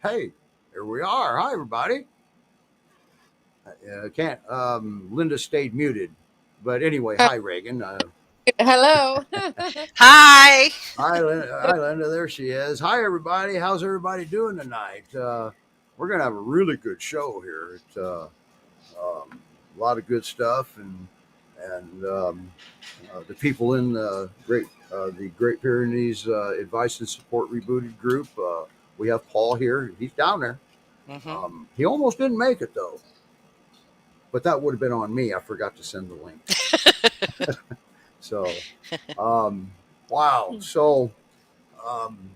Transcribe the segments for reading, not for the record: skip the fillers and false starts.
Hey, here we are. Hi, everybody. Can't. Linda stayed muted, but anyway, hi, Reagan. Hello. Hi. Hi, Linda. There she is. Hi, everybody. How's everybody doing tonight? We're gonna have a really good show here. It's a lot of good stuff, and the people in the Great Pyrenees Advice and Support Rebooted group. We have Paul here. He's down there. Mm-hmm. He almost didn't make it though, but that would have been on me. I forgot to send the link. So, wow. So, um,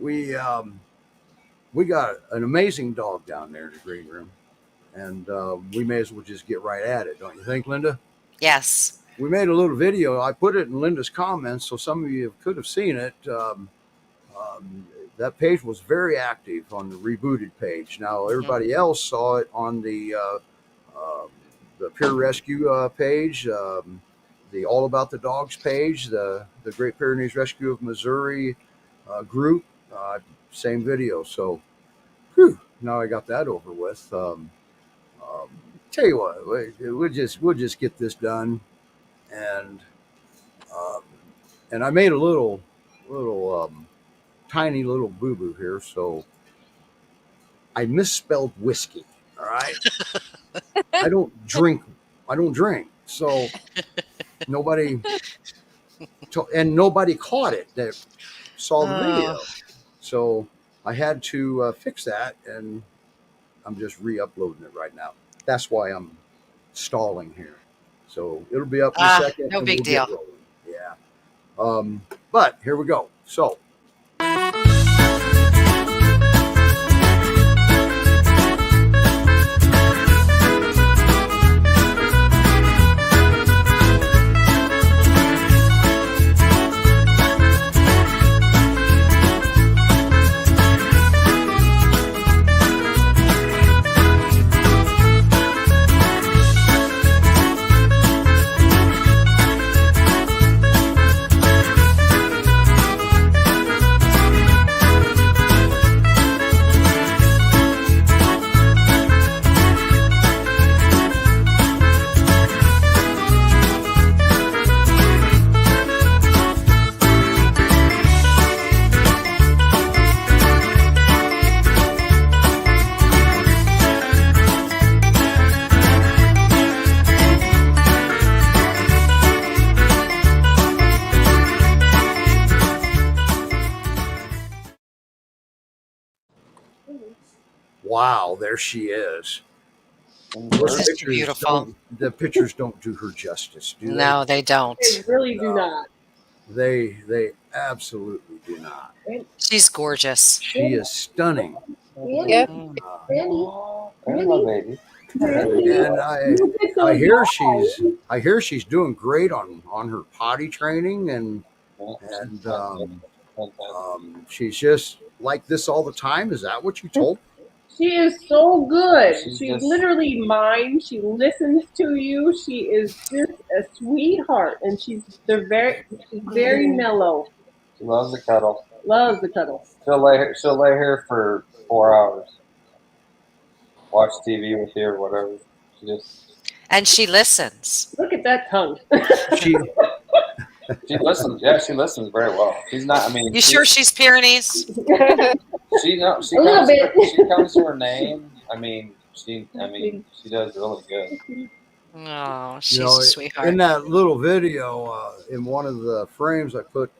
we we got an amazing dog down there in the green room, and we may as well just get right at it, don't you think, Linda? Yes. We made a little video. I put it in Linda's comments, so some of you could have seen it. That page was very active on the rebooted page. Now everybody else saw it on the peer rescue page, the All About the Dogs page, the Great Pyrenees Rescue of Missouri group, same video. So, now I got that over with. Tell you what, we'll just get this done, and um, and I made a little tiny little boo boo here, so I misspelled whiskey. All right, I don't drink. So nobody and nobody caught it that saw the video. So I had to fix that, and I'm just re-uploading it right now. That's why I'm stalling here. So it'll be up in a second. No big deal. Yeah. But here we go. So. Wow, there she is. This is beautiful. The pictures don't do her justice, do they? No, they don't. They really do not. They absolutely do not. She's gorgeous. She is stunning. Yep. Baby. And I hear she's doing great on her potty training, and she's just like this all the time. Is that what you told? She is so good. She's literally mine. She listens to you. She is just a sweetheart, and she's very mellow. She loves the cuddle. Loves the cuddle. She'll lay here for 4 hours. Watch TV with you or whatever. And she listens. Look at that tongue. She listens. Yeah, she listens very well. She's not. I mean, You sure she's Pyrenees? She comes to her name. She does really good. Oh, she's a sweetheart. In that little video, in one of the frames, I put,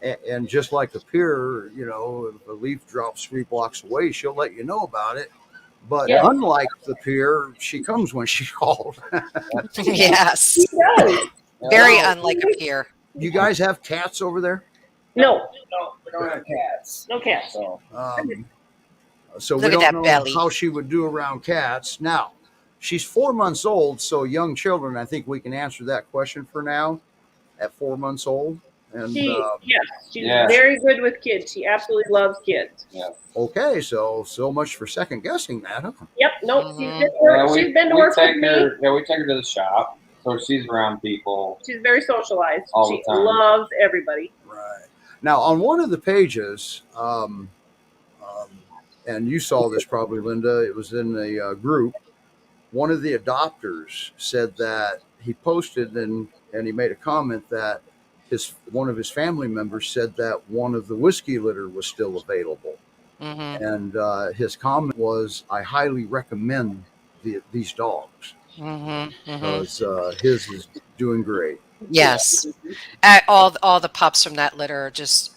and just like a pier, if a leaf drops 3 blocks away, she'll let you know about it. But unlike the pier, she comes when she's called. Yes. She does. Very unlike a peer. You guys have cats over there? No, we don't have cats. no cats. So we Look at don't that know belly. how she would do around cats. Now, she's 4 months old, so young children, I think we can answer that question for now at 4 months old. And She's very good with kids. She absolutely loves kids. Yeah. okay, so much for second guessing that, huh? Yep. Nope. Mhm. She's been to work with me. Yeah, we take her to the shop, so she's around people. She's very socialized. All the She time. loves everybody. Right. Now, on one of the pages, and you saw this probably, Linda. It was in a group. One of the adopters said that he posted and he made a comment that one of his family members said that one of the whiskey litter was still available. Mm-hmm. And his comment was, "I highly recommend these dogs Mm-hmm. because his is doing great." Yes. All the pups from that litter are just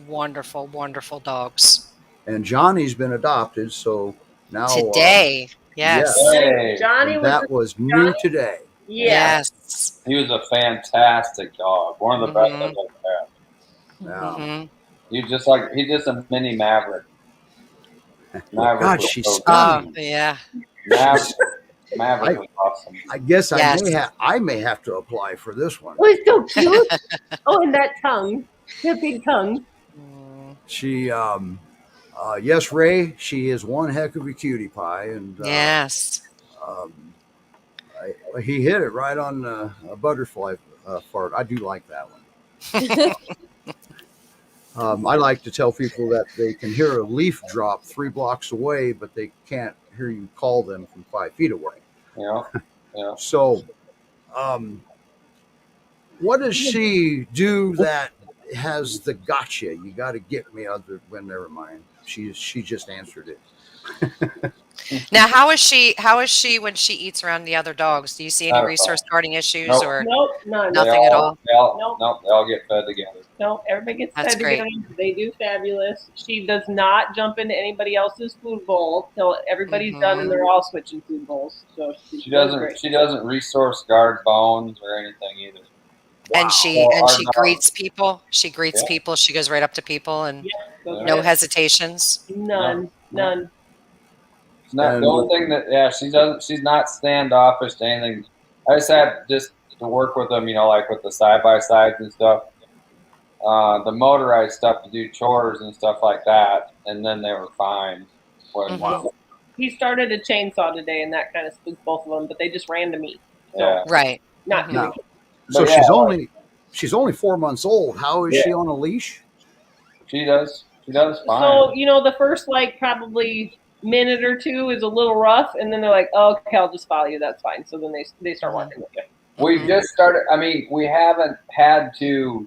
wonderful, wonderful dogs. And Johnny's been adopted, so now Today. Yes. yes, Hey, Johnny was that was new today. yes. Yes. he was a fantastic dog. One of the best I've ever had. Now, Mm-hmm. He's just a mini Maverick. Maverick God, was she's so stunning. Oh, yeah. Maverick was awesome. I guess Yes. I may have to apply for this one. Oh, it's so cute. Oh, and that tongue, the big tongue. Mm, She, yes, Ray, she is one heck of a cutie pie, and yes. um, he hit it right on a butterfly fart. I do like that one. I like to tell people that they can hear a leaf drop 3 blocks away, but they can't hear you call them from 5 feet away. Yeah. Yeah. So, what does she do that has the gotcha? You got to get me other. Well, never mind. She just answered it. Now, how is she when she eats around the other dogs? Do you see any Not at resource all. guarding issues Nope. or Nope, none. nothing at all? Nope. They all get fed together. No, everybody gets That's fed great. together. They do fabulous. She does not jump into anybody else's food bowl till everybody's done and they're all switching food bowls. So She doesn't resource guard bones or anything either. And Wow. she Well, our she dog- greets people. She greets Yeah. people. She goes right up to people and goes no right- hesitations. none. It's not And- the only thing that she's not standoffish to anything. I just had to work with them, like with the side by sides and stuff. The motorized stuff to do chores and stuff like that, and then they were fine. Mhm. He started a chainsaw today, and that kind of spooked both of them. But they just ran to me. So Yeah. Right. not Mhm. doing Now, it. so But yeah, she's only 4 months old. How is she on a leash? She does fine. So the first probably minute or two is a little rough, and then they're like, "Oh, okay, I'll just follow you. That's fine." So then they start walking with you. We Mhm. just started. I mean, we haven't had to,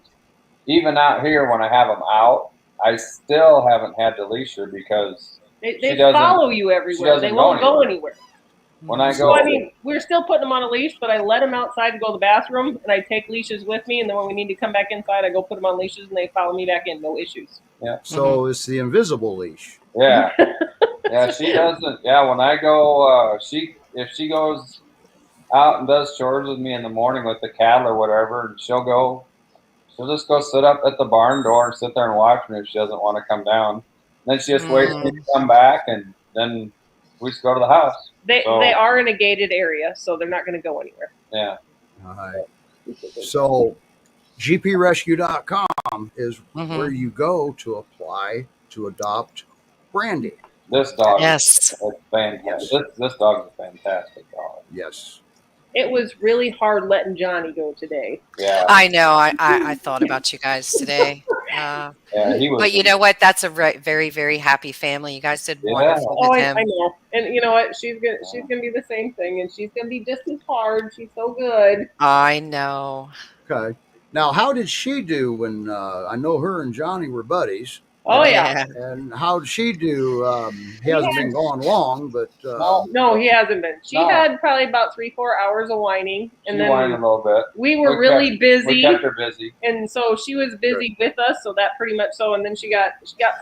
even out here when I have them out, I still haven't had to leash her because They She doesn't- follow you she everywhere. doesn't They won't go go anywhere. when I So go. I mean, we're still putting them on a leash, but I let them outside to go to the bathroom, and I take leashes with me. And then when we need to come back inside, I go put them on leashes, and they follow me back in. No issues. So it's the invisible leash. Yeah, yeah. She doesn't. Yeah, when I go, if she goes out and does chores with me in the morning with the cattle or whatever, and she'll just go sit up at the barn door and sit there and watch me if she doesn't want to come down. Then she just waits for me to come back, and then we just go to the house. They are in a gated area, so they're not going to go anywhere. Yeah. All right. So gprescue.com is where you go to apply to adopt Brandy. This dog Yes. is fantastic. This dog's a fantastic dog. Yes. It was really hard letting Johnny go today. Yeah. I know. I thought about you guys today. Yeah, he was. But you know what? That's a very, very happy family. You guys did wonderful Oh, with I him. know. And you know what? She's gonna be the same thing, and she's gonna be just as hard. She's so good. I know. Okay. Now, how did she do when I know her and Johnny were buddies? Oh yeah. And how did she do? He hasn't been gone long, but No, he hasn't been. She No. had probably about 3-4 hours of whining, and She then whined a little bit. we were We really We busy, kept her busy. and so she was busy with us. So that pretty much so. And then she got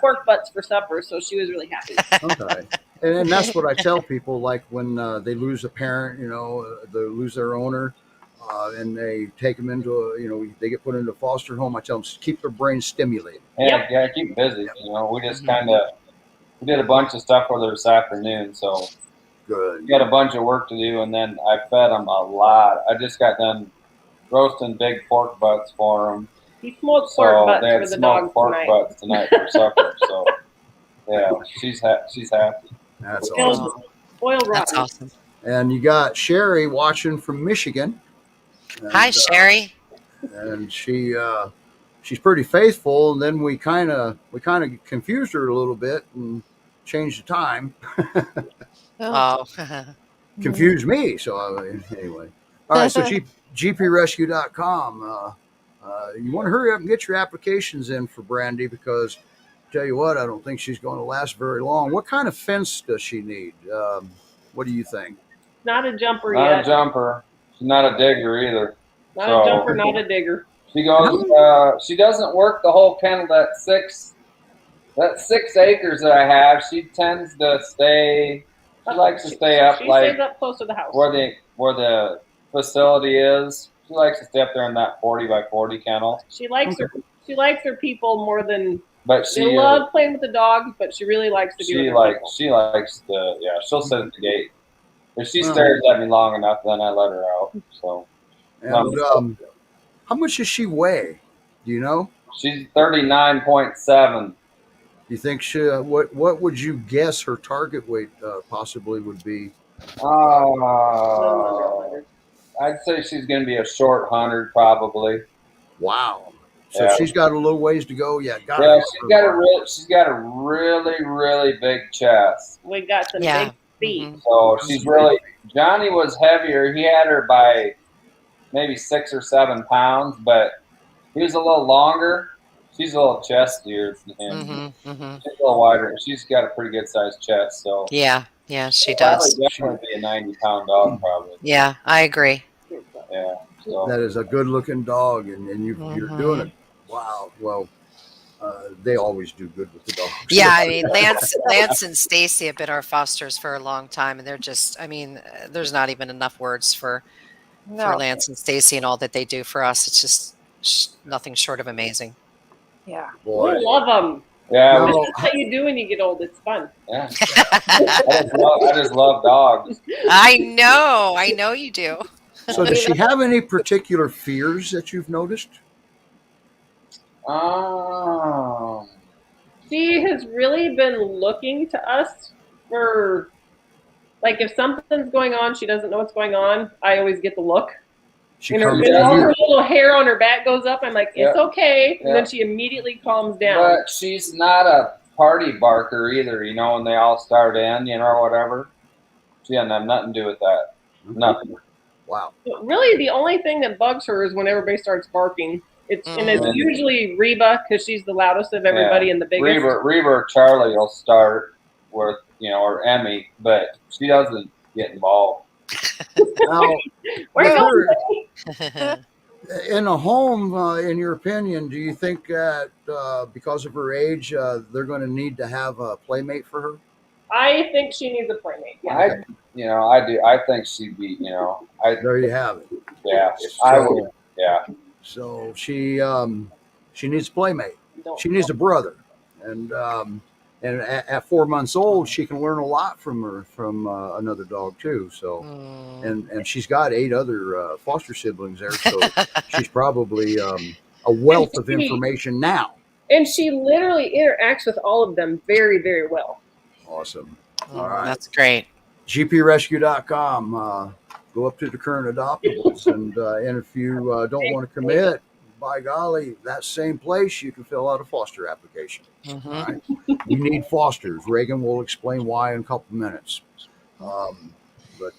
pork butts for supper, so she was really happy. okay. And that's what I tell people, like when they lose a parent, they lose their owner, and they take them into they get put into a foster home. I tell them keep their brain stimulated. Yeah, keep busy. We just we did a bunch of stuff with her this afternoon, so Good. we got a bunch of work to do, and then I fed them a lot. I just got done roasting big pork butts for them. He smoked pork So butts they had for the smoked dogs pork tonight. butts tonight for supper. So yeah, she's happy. That's Spoiled- awesome. Spoiled That's rotten. awesome. And you got Sherry watching from Michigan. And, Hi, Sherry. And she's pretty faithful. And then we kind of confused her a little bit, and change the time. Oh, Confused me. So anyway, all right. So gprescue.com. You want to hurry up and get your applications in for Brandy, because tell you what, I don't think she's going to last very long. What kind of fence does she need? What do you think? Not a jumper Not yet. a jumper. She's not a digger either. Not So- a jumper, not a digger. She goes. She doesn't work the whole kennel. That 6 acres that I have. She tends to stay. She likes to stay up She like stays up close to the house. where the facility is. She likes to stay up there in that 40 by 40 kennel. She likes her people more than But they she love playing with the dogs, but she really likes to be with her people. she likes to she'll sit at the gate. If she Wow. stares at me long enough, then I let her out. So And how much does she weigh? Do you know? she's 39.7. You think what would you guess her target weight possibly would be? I'd say she's going to be a short 100 probably. Wow. So Yeah. she's got a little ways to go. Yeah, She's got a really really big chest. We got some Yeah. big feet. Mhm. So she's really. Johnny was heavier. He had her by maybe 6 or 7 pounds, but he was a little longer. She's a little chestier than him. Mhm. Mhm. She's a little wider. She's got a pretty good sized chest. So Yeah. Yeah, she probably does. definitely be a 90-pound dog, probably. Yeah, I agree. Yeah. So That is a good looking dog, and you're Mhm. doing it. Wow. Well, they always do good with the dogs. Yeah, I mean, Lance and Stacy have been our fosters for a long time, and they're just, I mean, there's not even enough words for Lance and Stacy and all that they do for us. It's just nothing short of amazing. Yeah. Boy. We love them. yeah, No. That's what you do when you get old. It's fun. yeah. I just love dogs. I know you do. So does she have any particular fears that you've noticed? She has really been looking to us for, like, if something's going on, she doesn't know what's going on. I always get the look. She And her, comes and all to her you. little hair on her back goes up. I'm like, it's okay. And Yeah. then she immediately calms down. But she's not a party barker either, you know, when they all start in, you know, or whatever. She doesn't have nothing to do with that. Nothing. Wow. But really, the only thing that bugs her is when everybody starts barking. And it's Mhm. usually Reba, because she's the loudest of everybody and the biggest. Reba or Charlie will start with, you know, or Emmy, but she doesn't get involved. Now, Where with you her, going? in a home, in your opinion, do you think that because of her age, they're going to need to have a playmate for her? I think she needs a playmate. Yeah. I do. I think she'd be, you know, There you have it. yeah, I would, yeah. So she needs a playmate. Don't- She needs a brother, and at 4 months old, she can learn a lot from another dog too. So, and she's got 8 other foster siblings there, so she's probably a wealth of information now. And she literally interacts with all of them very, very well. Awesome. All right. That's great. gprescue.com. Go up to the current adoptables, and if you don't want to commit, by golly, that same place you can fill out a foster application. Mhm. All right. We need fosters. Reagan will explain why in a couple minutes. But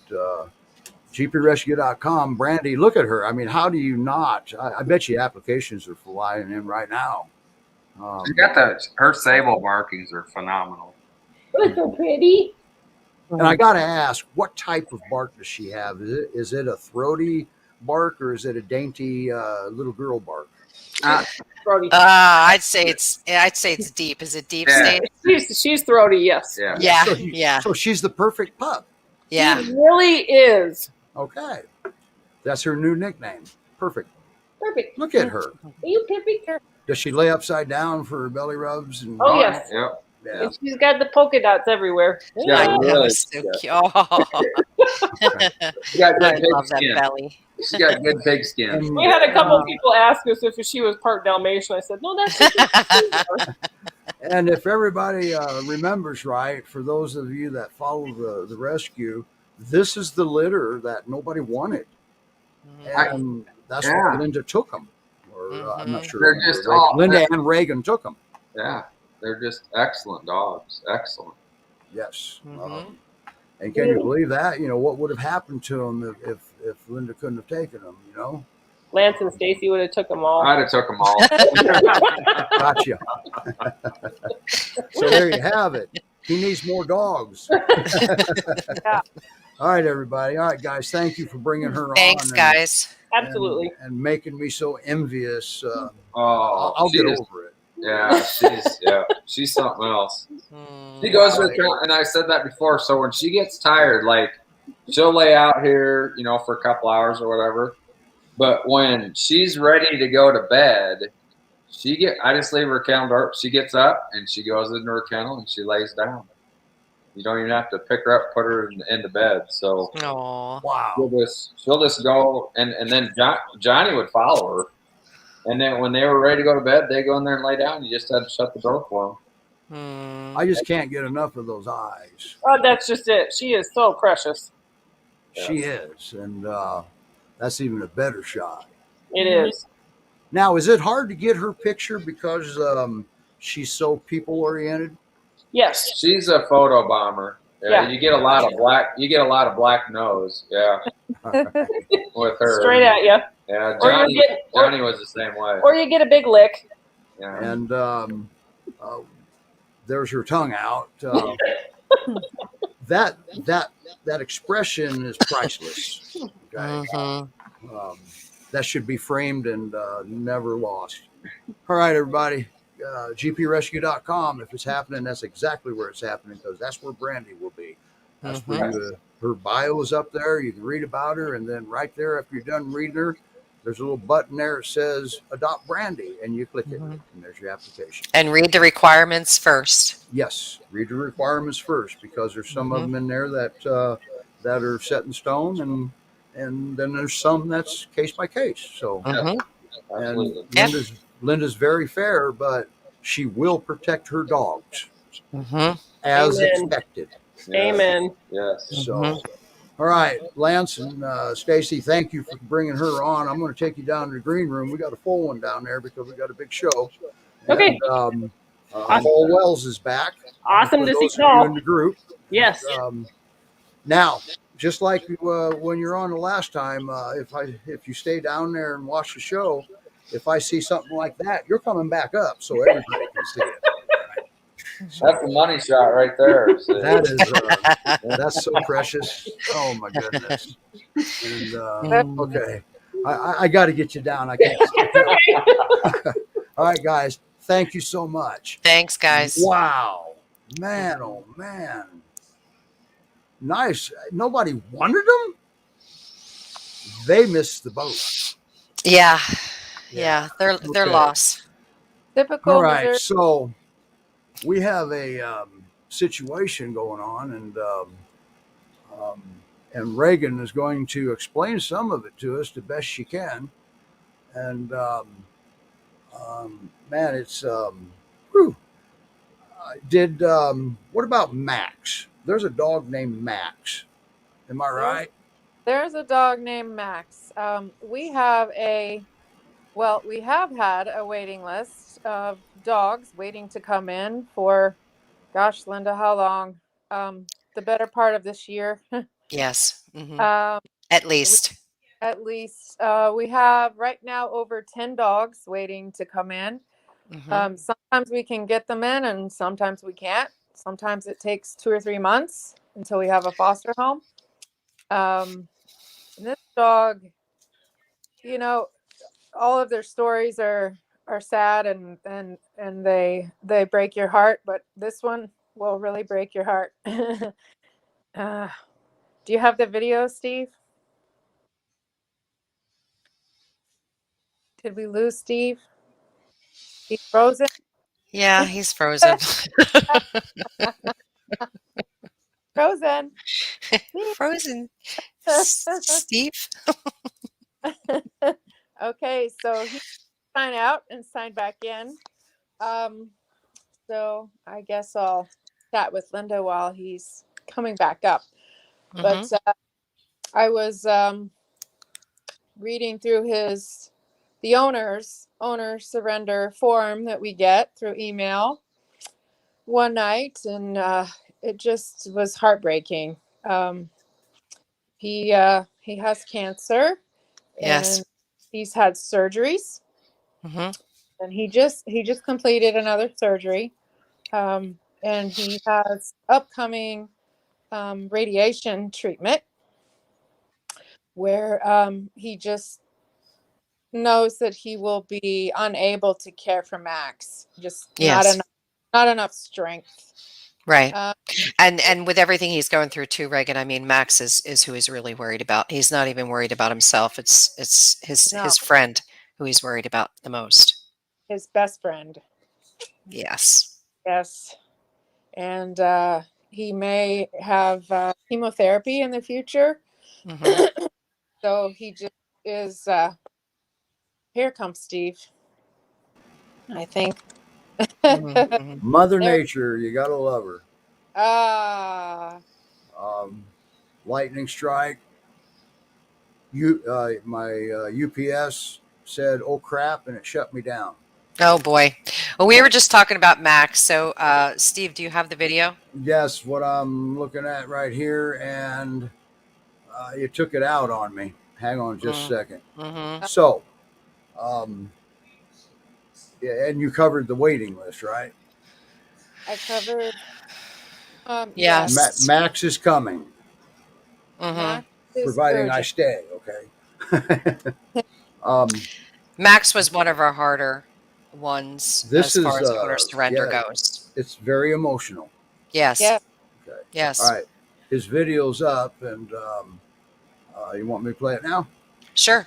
gprescue.com, Brandy, look at her. I mean, how do you not? I bet you applications are flying in right now. She got her sable markings are phenomenal. Oh, so pretty. And I got to ask, what type of bark does she have? Is it a throaty bark, or is it a dainty little girl bark? Throaty. I'd say it's deep. Is it deep, Yeah. Steve? She's throaty, yes. Yeah. Yeah, So, yeah, So she's the perfect pup. yeah. She really is. Okay. That's her new nickname. Perfect. Perfect. Look at her. Are you perfect? Does she lay upside down for her belly rubs? And Oh, yes. Yep. yeah. And she's got the polka dots everywhere. Yeah. I know, really, it's so cute. Oh, She got I good pig love that skin. belly. She got good pig skin. And, We had a couple people ask us if she was part Dalmatian. I said, no, that's and if everybody remembers right, for those of you that follow the rescue, this is the litter that nobody wanted. And that's why Yeah. Linda took them. Or I'm not sure. They're just Linda all- Linda and Reagan took them. Yeah. They're just excellent dogs. Excellent. Yes. Mhm. And can you believe that? You know, what would have happened to him if Linda couldn't have taken him, you know? Lance and Stacy would have took them all. I'd have took them all. Gotcha. So there you have it. He needs more dogs. Yeah. All right, everybody. All right, guys. Thank you for bringing her Thanks, on. guys. Absolutely. And making me so envious. Oh, I'll she get is- over it. Yeah, she's something else. She Mm. goes with, and I said that before. So when she gets tired, like she'll lay out here, you know, for a couple hours or whatever. But when she's ready to go to bed, I just leave her kennel door. She gets up and she goes into her kennel and she lays down. You don't even have to pick her up, put her into bed. So Aw. Wow. she'll just go, and then Johnny would follow her. And then when they were ready to go to bed, they go in there and lay down. You just had to shut the door for them. Mm. I just can't get enough of those eyes. Oh, that's just it. She is so precious. She is. And that's even a better shot. It is. Now, is it hard to get her picture because she's so people oriented? Yes. She's a photo bomber. Yeah. You get a lot of black. You get a lot of black nose. Yeah, with her. Straight at you. Yeah, Or you get, Johnny was the same way. or you get a big lick. Yeah. And there's her tongue out. That expression is priceless. Okay? Mhm. That should be framed and never lost. All right, everybody. GPrescue.com. If it's happening, that's exactly where it's happening because that's where Brandy will be. That's where her bio is up there. You can read about her, and then right there, after you're done reading her, there's a little button there that says Adopt Brandy, and you click it, and there's your application. And read the requirements first. Yes, read the requirements first because there's some of them in there that are set in stone, and then there's some that's case by case. So, Absolutely. and Linda's very fair, but she will protect her dogs as Amen. expected. Amen. Yes. So, all right, Lance and Stacy, thank you for bringing her on. I'm going to take you down to the green room. We got a full one down there because we got a big show. Okay. And, Paul Wells is back. Awesome For to see those of you Paul. in the group. Yes. Now, just like when you're on the last time, if you stay down there and watch the show, if I see something like that, you're coming back up so everybody can see it. That's a money shot right there. See? That is that's so precious. Oh my goodness. And okay, I got to get you down. I can't. All right, guys. Thank you so much. Thanks, guys. Wow, man. Oh man. Nice. Nobody wanted them. They missed the boat. Yeah. They're Okay. lost. Typical. All right, Missouri. so we have a situation going on, and Reagan is going to explain some of it to us the best she can. And man, it's whew. What about Max? There's a dog named Max. Am I right? There's a dog named Max. We have had a waiting list of dogs waiting to come in for, gosh, Linda, how long? The better part of this year. Yes. At least. We have right now over 10 dogs waiting to come in. Sometimes we can get them in and sometimes we can't. Sometimes it takes 2 or 3 months until we have a foster home. And this dog, you know, all of their stories are sad and they break your heart, but this one will really break your heart. Do you have the video, Steve? Did we lose Steve? He's frozen? Yeah, he's frozen. Frozen. Frozen. Steve? Okay, so he signed out and signed back in. So I guess I'll chat with Linda while he's coming back up. But I was reading through the owner surrender form that we get through email one night, and it just was heartbreaking. He has cancer, Yes. and he's had surgeries, Hmm. and he just completed another surgery, and he has upcoming radiation treatment where he just knows that he will be unable to care for Max. Just Yes. not enough strength. Right. Uh, And with everything he's going through too, Reagan, I mean, Max is who he's really worried about. He's not even worried about himself. It's No. his friend who he's worried about the most. His best friend. Yes. Yes. And he may have chemotherapy in the future. Hmm. So he just is here comes Steve, I think. Hmm. Mother Nature, you gotta love her. Ah, Lightning strike. My UPS said, "Oh crap," and it shut me down. Oh boy. Well, we were just talking about Max. So, Steve, do you have the video? Yes, what I'm looking at right here, and you took it out on me. Hang on just a second. Mm-hmm. So, yeah, and you covered the waiting list, right? I covered. Yes. Max is coming, Mm-hmm. Max is providing I urgent. stay. Okay. Max was one of our harder ones This as far is as owner surrender yeah, goes. it's very emotional. Yes. Yeah. Okay. Yes. All right. His video's up, and you want me to play it now? Sure.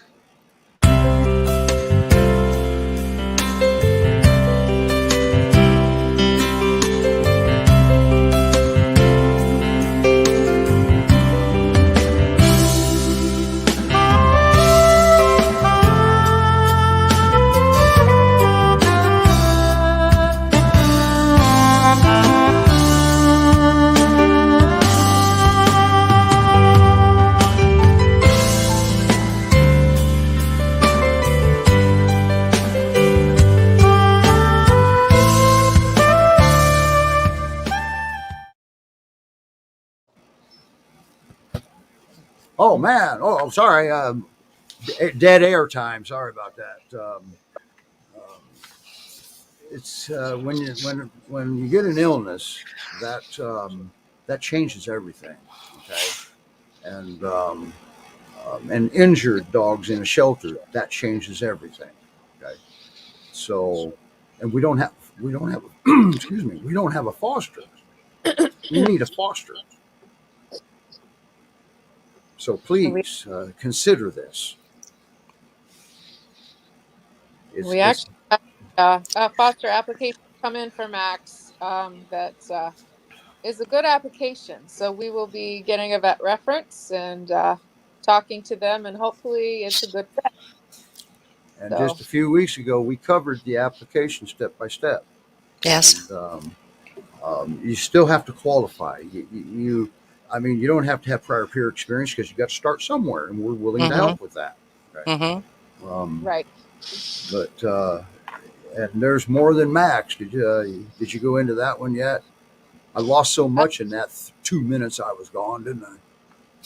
Oh man! Oh, I'm sorry. Dead air time. Sorry about that. It's when you get an illness that changes everything. Okay, and injured dogs in a shelter that changes everything. Okay, so and we don't have excuse me, we don't have a foster. We need a foster. So please consider this. We actually have a foster application come in for Max that is a good application. So we will be getting a vet reference and talking to them, and hopefully it's a good fit. And just a few weeks ago, we covered the application step by step. Yes. And, you still have to qualify. You don't have to have prior peer experience because you got to start somewhere, and we're willing to help with that. Okay? Mm-hmm. Right. But and there's more than Max. Did you go into that one yet? I lost so much in that 2 minutes I was gone, didn't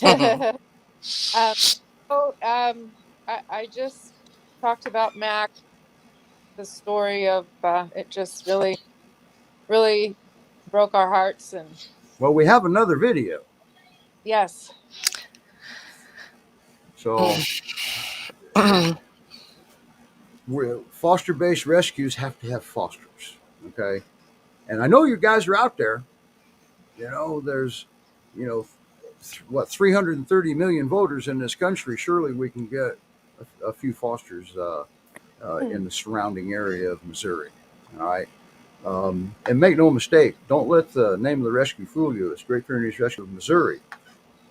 I? I just talked about Max, the story of it just really, really broke our hearts. And well, we have another video. Yes. So foster-based rescues have to have fosters, okay? And I know you guys are out there. You know, there's, 330 million voters in this country. Surely we can get a few fosters in the surrounding area of Missouri. All right. And make no mistake, don't let the name of the rescue fool you. It's Great Pyrenees Rescue of Missouri.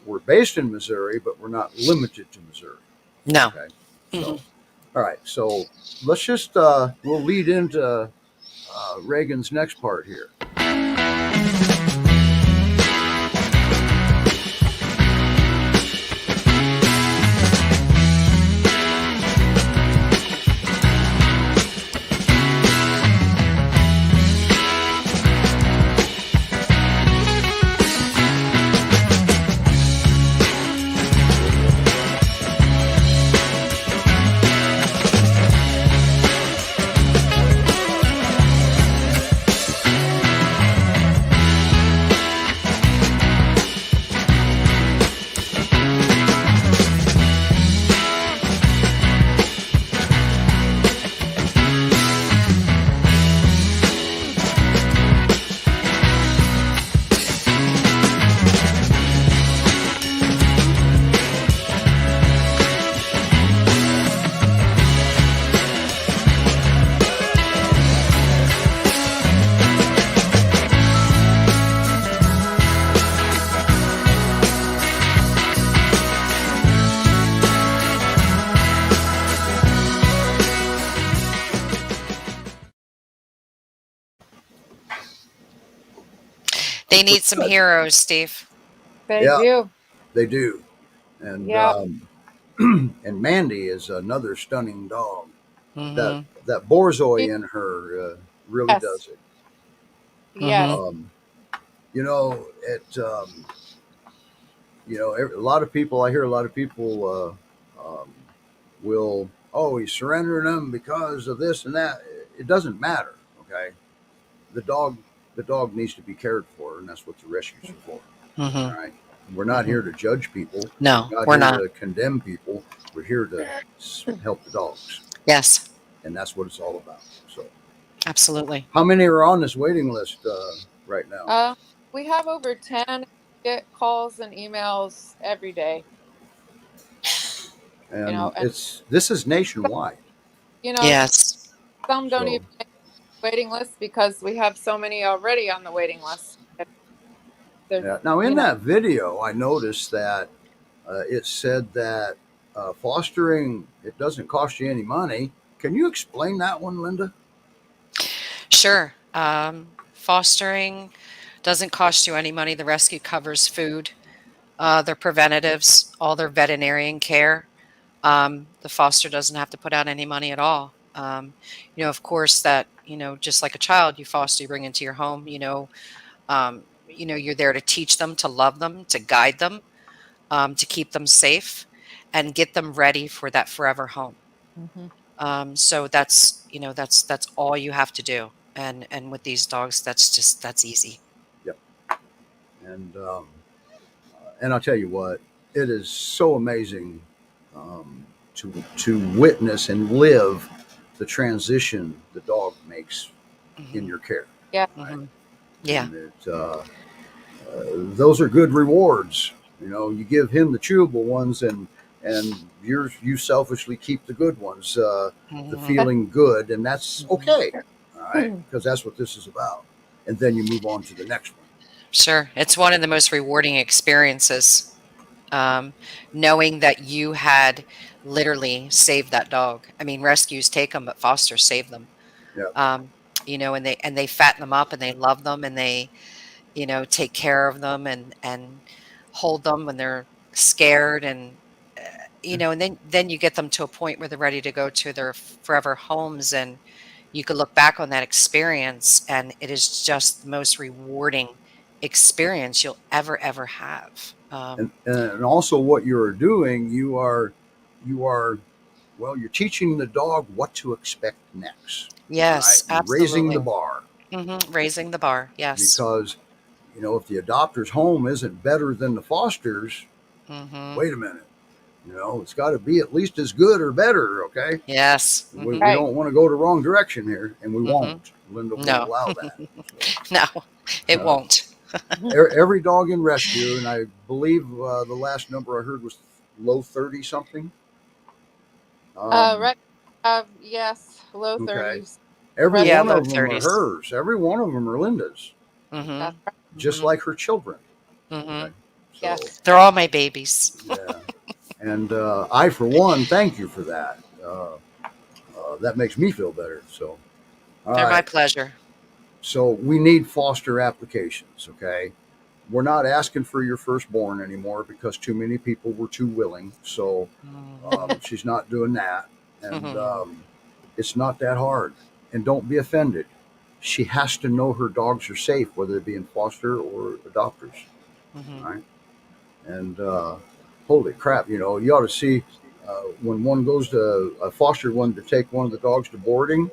We're based in Missouri, but we're not limited to Missouri. No. Okay. So, all right. So let's just, we'll lead into Reagan's next part here. They need some heroes, Steve. They Yeah. do. They do. And Yeah. and Mandy is another stunning dog. Mm-hmm. That Borzoi in her really Yes. does it. Yes. You know, a lot of people. I hear a lot of people will, oh, he's surrendering them because of this and that. It doesn't matter. Okay, the dog needs to be cared for, and that's what the rescues are for. Mm-hmm. All right, we're not here to judge people. No, we're we're not not. here to condemn people. We're here to help the dogs, Yes, and that's what it's all about. So, absolutely. how many are on this waiting list right now? We have over 10. Get calls and emails every day. And And this is nationwide. Yes. some don't So, even make the waiting list because we have so many already on the waiting list. yeah. Now, in that video, I noticed that it said that fostering, it doesn't cost you any money. Can you explain that one, Linda? Sure. Fostering doesn't cost you any money. The rescue covers food, their preventatives, all their veterinarian care. The foster doesn't have to put out any money at all. Of course, that just like a child, you foster, you bring into your home. You're there to teach them, to love them, to guide them, to keep them safe, and get them ready for that forever home. So that's all you have to do. And with these dogs, that's easy. Yep. And I'll tell you what, it is so amazing to witness and live the transition the dog makes in your care. Yeah. Mm-hmm. Yeah. And those are good rewards. You give him the chewable ones, and you selfishly keep the good ones, the feeling good, and that's okay, all right, because that's what this is about. And then you move on to the next one. Sure. It's one of the most rewarding experiences, knowing that you had literally saved that dog. I mean, rescues take them, but fosters save them. Yeah. And they fatten them up and they love them and they, take care of them and hold them when they're scared and then you get them to a point where they're ready to go to their forever homes, and you could look back on that experience and it is just the most rewarding experience you'll ever have. And also what you're doing, you are well, you're teaching the dog what to expect next. Yes, right? Raising absolutely. the bar. Raising the bar. Yes. Because if the adopter's home isn't better than the foster's, wait a minute. It's got to be at least as good or better, okay? Yes. We don't want to go the wrong direction here, and we won't. Linda won't allow that. No, it won't. Every dog in rescue, and I believe the last number I heard was low 30 something. Right. Yes, low Okay. 30s. Every Yeah, one low of them 30s. are hers. Every one of them are Linda's. That's right. Just like her children. Okay? So, Yes. They're all my babies. yeah. And I, for one, thank you for that. That makes me feel better. So, all They're right. my pleasure. So we need foster applications, okay? We're not asking for your firstborn anymore because too many people were too willing. So she's not doing that. And it's not that hard. And don't be offended. She has to know her dogs are safe, whether they be in foster or adopters. All right? And holy crap, you ought to see when one goes to a foster one to take one of the dogs to boarding.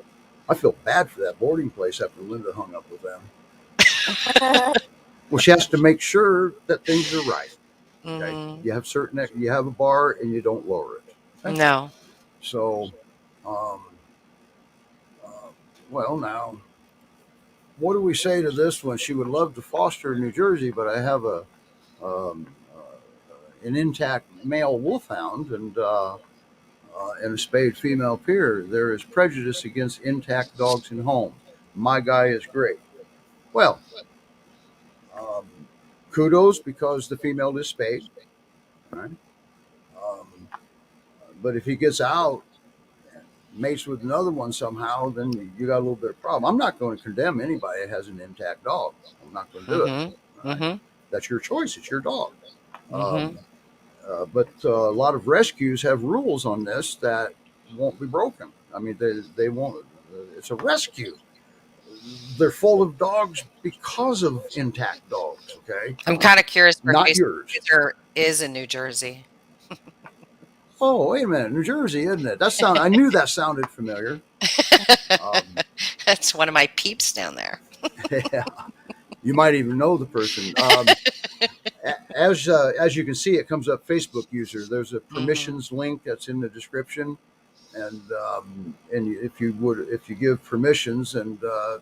I feel bad for that boarding place after Linda hung up with them. Well, she has to make sure that things are right. Okay? You have a bar and you don't lower it. Okay? No. So, well, now, what do we say to this one? She would love to foster in New Jersey, but I have an intact male wolfhound and a spayed female peer. There is prejudice against intact dogs in home. My guy is great. Well, kudos because the female is spayed. Right? But if he gets out, mates with another one somehow, then you got a little bit of problem. I'm not going to condemn anybody that has an intact dog. I'm not going to do it. Mm-hmm. That's your choice. It's your dog. Mm-hmm. But a lot of rescues have rules on this that won't be broken. I mean, they won't. It's a rescue. They're full of dogs because of intact dogs. Okay, I'm kind of curious where not Facebook yours. user is in New Jersey. Oh, wait a minute, New Jersey, isn't it? I knew that sounded familiar. That's one of my peeps down there. Yeah, you might even know the person. As you can see, it comes up Facebook user. There's a permissions link that's in the description, and if you give permissions, and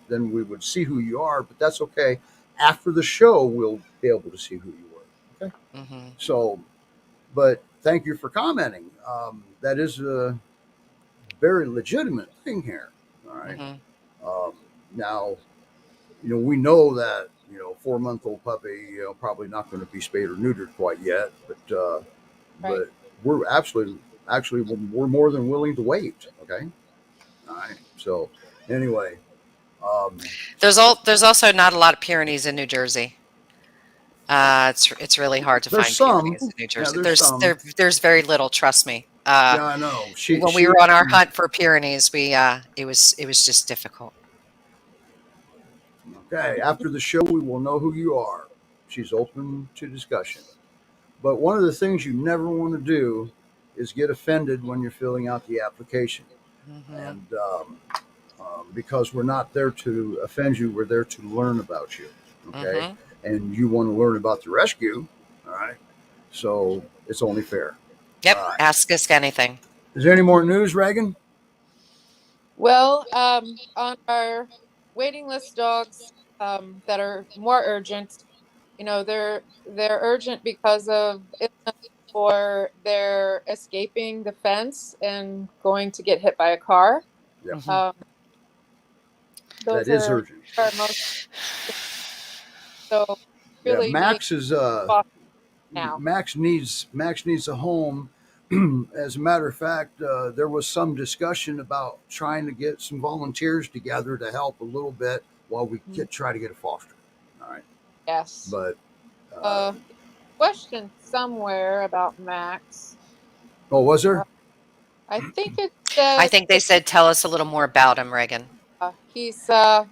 then we would see who you are. But that's okay. After the show, we'll be able to see who you were. Okay. Mm-hmm. So, but thank you for commenting. That is a very legitimate thing here. All right. Now, we know that 4-month-old puppy, probably not going to be spayed or neutered quite yet, but we're actually we're more than willing to wait. Okay. All right. So anyway, There's also not a lot of Pyrenees in New Jersey. It's really hard to find there's some. Pyrenees in New Jersey. Yeah, there's some. There's very little. Trust me. Yeah, I know. When we were on our hunt for Pyrenees, it was just difficult. Okay. After the show, we will know who you are. She's open to discussion. But one of the things you never want to do is get offended when you're filling out the application. And because we're not there to offend you, we're there to learn about you. Okay. And you want to learn about the rescue. All right. So it's only fair. Yep. Right. Ask us anything. Is there any more news, Reagan? Well, on our waiting list dogs that are more urgent, they're urgent because of illness, or they're escaping the fence and going to get hit by a car. Yep. Those that is urgent. Are most, so really Max is now. Max needs a home. As a matter of fact, there was some discussion about trying to get some volunteers together to help a little bit while we try to get a foster. All right. Yes. But question somewhere about Max. Oh, was there? I think it said. I think they said tell us a little more about him, Reagan. He's 5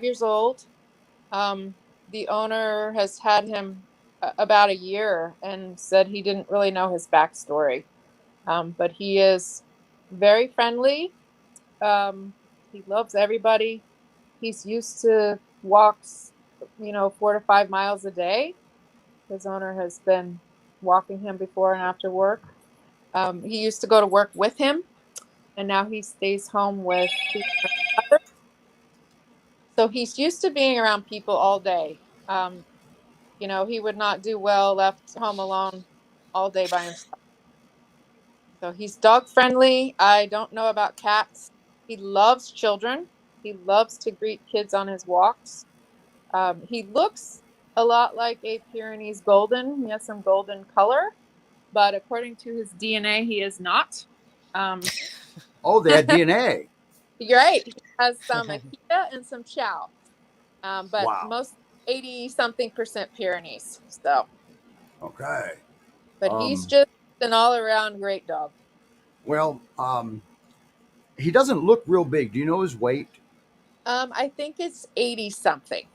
years old. The owner has had him about a year and said he didn't really know his backstory. But he is very friendly. He loves everybody. He's used to walks, 4 to 5 miles a day. His owner has been walking him before and after work. He used to go to work with him, and now he stays home with his brother. So he's used to being around people all day. He would not do well left home alone all day by himself. So he's dog friendly. I don't know about cats. He loves children. He loves to greet kids on his walks. He looks a lot like a Pyrenees Golden. He has some golden color, but according to his DNA, he is not. Oh, they had DNA. You're right. He has some Akita and some Chow. But Wow. most 80-something% Pyrenees. So. Okay. But he's just an all-around great dog. Well, he doesn't look real big. Do you know his weight? I think it's 80-something.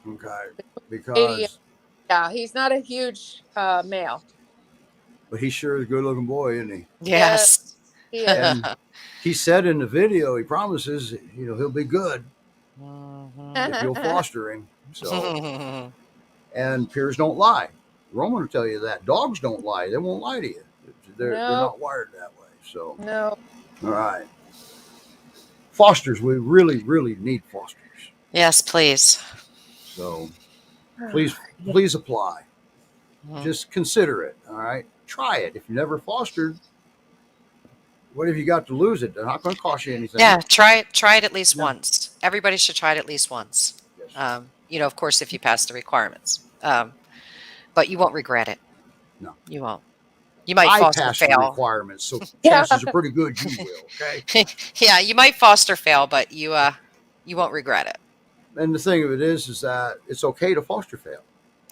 Okay. Because 80, yeah, he's not a huge male. But he sure is a good-looking boy, isn't he? Yes. He is. And he said in the video, he promises, he'll be good if you'll foster him. So, and peers don't lie. Roman will tell you that. Dogs don't lie. They won't lie to you. They're not wired that way. So, No. All right. Fosters, we really, really need fosters. Yes, please. So, please apply. Just consider it. All right. Try it. If you never fostered, what have you got to lose? It? They're not going to cost you anything. Yeah, try it at least once. Everybody should try it at least once. Yes. Of course, if you pass the requirements. But you won't regret it. No. You won't. You might I foster passed the fail. requirements, so chances are pretty good you will. Okay. Yeah, you might foster fail, but you won't regret it. And the thing of it is that it's okay to foster fail.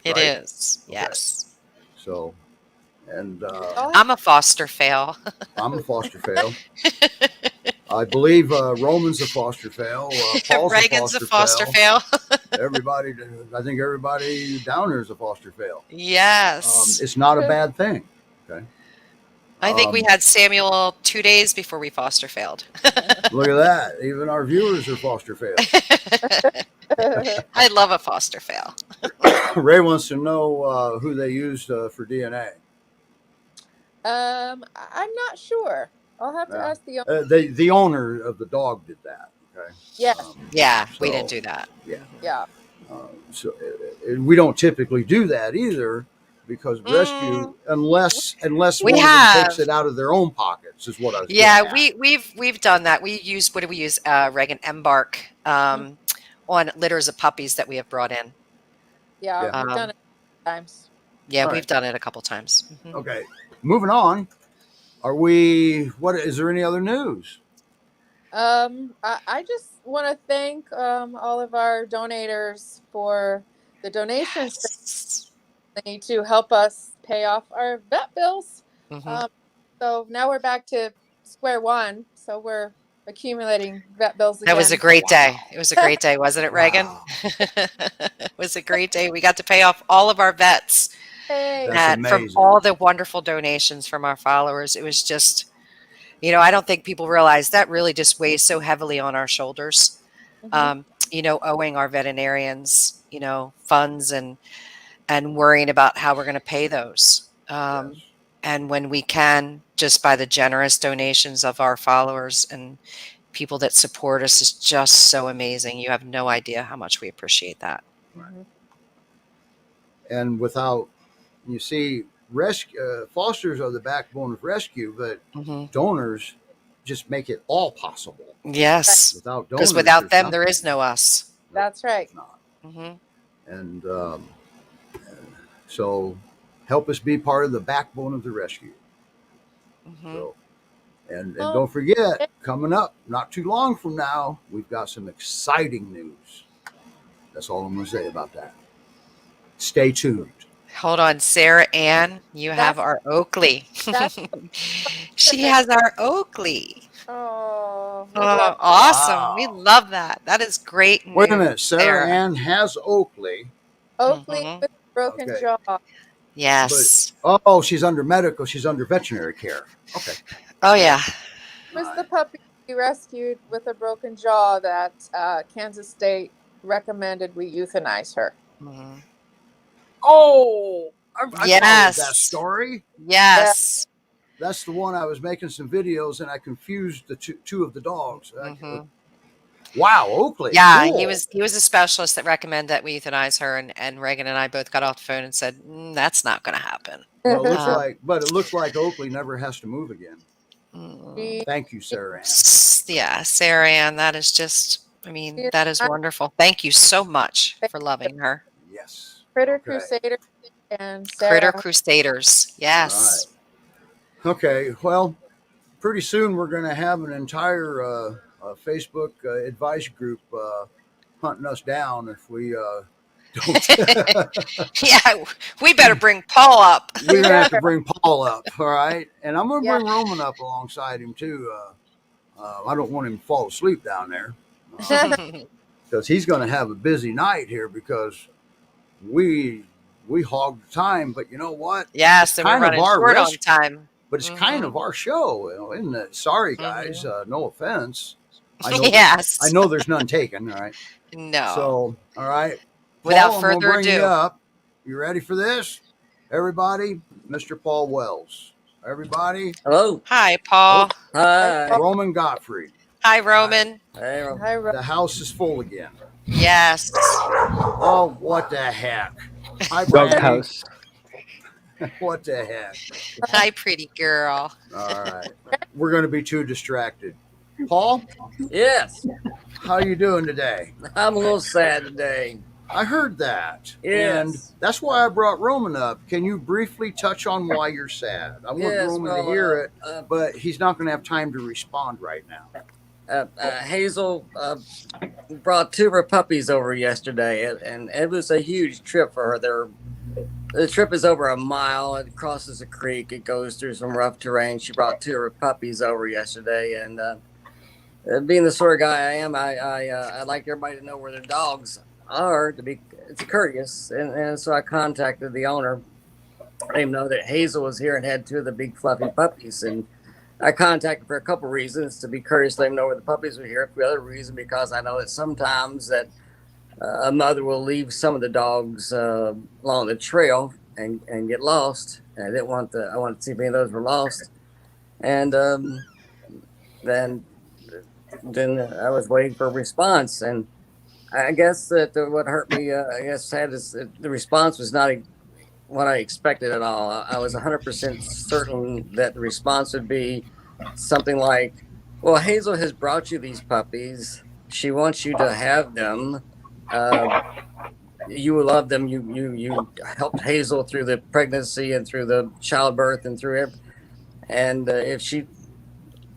It right? is. Okay. Yes. So, and I'm a foster fail. I'm a foster fail. I believe Roman's a foster fail. Paul's Reagan's a a foster foster fail. fail. Everybody, I think everybody down there is a foster fail. Yes. It's not a bad thing. Okay. I think we had Samuel 2 days before we foster failed. Look at that. Even our viewers are foster fails. I love a foster fail. Ray wants to know who they used for DNA. I'm not sure. I'll have to Yeah. ask the The owner of the dog did that. Okay. Yes. Yeah, we so- didn't do that. Yeah. So we don't typically do that either, because rescue, unless We one of them have. takes it out of their own pockets, is what I was. Yeah, getting at. we've done that. We use, what do we use? Reagan Embark on litters of puppies that we have brought in. Yeah. Yeah. We've done it times. Yeah, All we've right. done it a couple times. Mhm. Okay, moving on. What is there any other news? I just want to thank all of our donators for the donations Yes. to help us pay off our vet bills. Mhm. So now we're back to square one. So we're accumulating vet bills again. That was a great day. It was a great day, wasn't it, Reagan? Wow. It was a great day. We got to pay off all of our vets Hey. That's from amazing. all the wonderful donations from our followers. It was just, I don't think people realize that really just weighs so heavily on our shoulders. Mhm. Owing our veterinarians, funds and worrying about how we're going to pay those. Yes. And when we can, just by the generous donations of our followers and people that support us, is just so amazing. You have no idea how much we appreciate that. Mhm. And without, you see, rescue fosters are the backbone of rescue, but Mhm. donors just make it all possible. Yes, Without donors, because without there's them, nothing. there is no us. That's right. It's not. Hmm. And so help us be part of the backbone of the rescue. Hmm. So, and Oh. don't forget, coming up not too long from now, we've got some exciting news. That's all I'm going to say about that. Stay tuned. Hold on, Sarah Ann, you have our Oakley. That's She has our Oakley. oh, we Oh, love awesome. Wow. We love that. That is great news. Wait a minute. Sarah Ann has Oakley. Oakley Mhm. with broken Okay. jaw. Yes. Oh, she's under medical. She's under veterinary care. Okay. Oh, yeah. Was the puppy we rescued with a broken jaw that Kansas State recommended we euthanize her? Mhm. Oh, I followed Yes. that story. Yes. That's the one I was making some videos and I confused the two of the dogs. Mhm. Wow, Oakley. Yeah, cool. he was a specialist that recommended that we euthanize her, and Reagan and I both got off the phone and said, that's not going to happen. Well, it Um, looks like Oakley never has to move again. Mm. Thank you, Sarah Ann. Yeah, Sarah Ann, that is just, that is wonderful. Thank you so much for loving her. Yes. Critter Okay. Crusader and Critter Sarah. Crusaders. Yes. Okay. Well, pretty soon we're going to have an entire Facebook advice group hunting us down if we don't. Yeah, we better bring Paul up. We're going to have to bring Paul up. All right. And I'm going to Yeah. bring Roman up alongside him too. I don't want him to fall asleep down there because he's going to have a busy night here because we hog the time. But you know what? Yes, and we're kind of running our short on risk. time. But it's kind of our show, isn't it? Sorry, guys. No offense. Yes. I know there's none taken. All right. No. So, all right. Without Paul, I'm gonna further bring you ado. up. You ready for this? Everybody, Mr. Paul Wells. Everybody, Hello. Hi, Paul. Hi. Roman Gottfried. Hi, Roman. Hey, Ro- Hi, Ro- The house is full again. Yes. Oh, what the heck? Hi, Brandy. Doghouse. What the heck? Hi, pretty girl. All right. We're going to be too distracted. Paul, Yes, how you doing today? I'm a little sad today. I heard that. Yes. And that's why I brought Roman up. Can you briefly touch on why you're sad? I want Yes, Roman well, to hear it, uh, but he's not going to have time to respond right now. Hazel brought two of her puppies over yesterday, and it was a huge trip for her. They're The trip is over a mile. It crosses a creek. It goes through some rough terrain. She brought 2 of her puppies over yesterday, and being the sort of guy I am, I like everybody to know where their dogs are. It's courteous, and so I contacted the owner. I didn't know that Hazel was here and had 2 of the big fluffy puppies, and I contacted for a couple reasons: to be courteous, let them know where the puppies were here. For the other reason, because I know that sometimes that a mother will leave some of the dogs along the trail and get lost. And I wanted to see if any of those were lost. And then I was waiting for a response. And I guess that what hurt me, sad is that the response was not what I expected at all. I was 100% certain that the response would be something like, "Well, Hazel has brought you these puppies. She wants you to have them. You will love them. You helped Hazel through the pregnancy and through the childbirth and through everything. And if she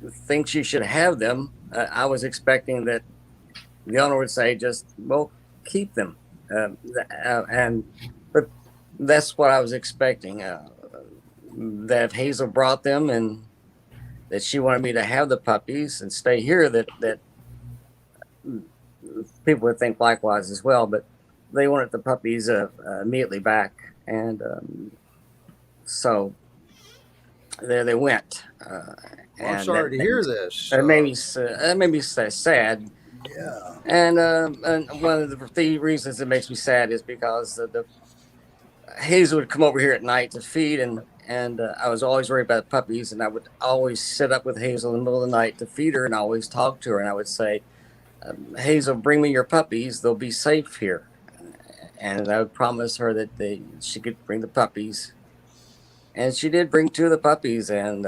thinks you should have them, I was expecting that the owner would say, well, keep them. But that's what I was expecting. That if Hazel brought them and that she wanted me to have the puppies and stay here, that people would think likewise as well. But they wanted the puppies immediately back, and so there they went. I'm sorry to hear this. It made me sad. Yeah. And one of the reasons it makes me sad is because the Hazel would come over here at night to feed, and I was always worried about puppies, and I would always sit up with Hazel in the middle of the night to feed her, and I always talk to her, and I would say, Hazel, bring me your puppies. They'll be safe here. And I would promise her that she could bring the puppies. And she did bring 2 of the puppies, and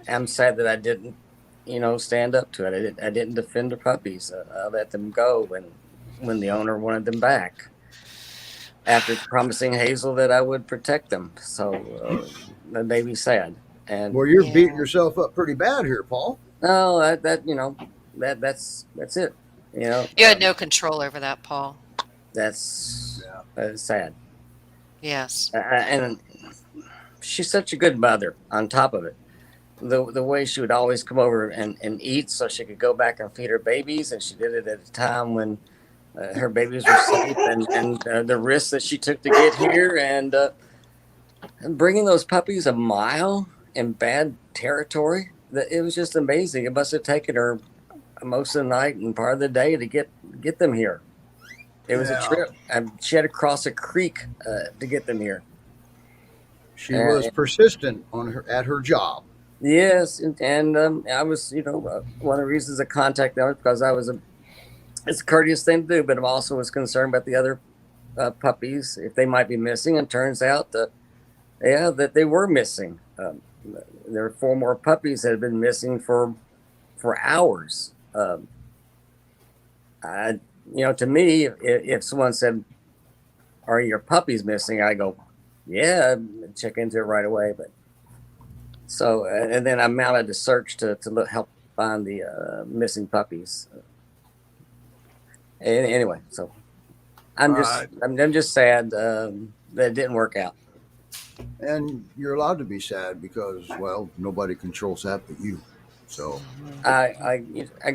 I'm sad that I didn't, stand up to it. I didn't defend the puppies. I let them go when the owner wanted them back, after promising Hazel that I would protect them. So that made me sad. And Well, you're beating yourself up pretty bad here, Paul. no, that's it. You had no control over that, Paul. That's sad. Yes. And she's such a good mother on top of it. The way she would always come over and eat so she could go back and feed her babies. And she did it at a time when her babies were safe, and the risks that she took to get here, and bringing those puppies a mile in bad territory. It was just amazing. It must have taken her most of the night and part of the day to get them here. It was a trip. She had to cross a creek to get them here. She was persistent at her job. Yes, and I was, one of the reasons I contacted them was because it's a courteous thing to do, but I also was concerned about the other puppies, if they might be missing. And turns out that they were missing. There were 4 more puppies that had been missing for hours. To me, if someone said, "Are your puppies missing?" I go, "Yeah," I'd check into it right away. But so, and then I mounted a search to help find the missing puppies. Anyway, so I'm just sad that it didn't work out. And you're allowed to be sad because, well, nobody controls that but you. So I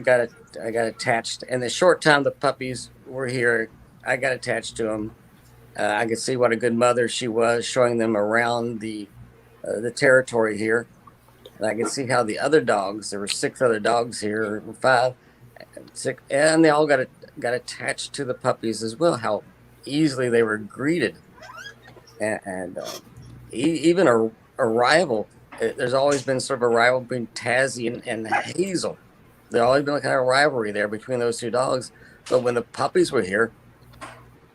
got attached. In the short time the puppies were here, I got attached to them. I could see what a good mother she was, showing them around the territory here. And I could see how the other dogs, there were 6 other dogs here, 5, 6, and they all got attached to the puppies as well. How easily they were greeted, and even a rival. There's always been sort of a rival between Tazzy and Hazel. There's always been a kind of rivalry there between those 2 dogs. But when the puppies were here,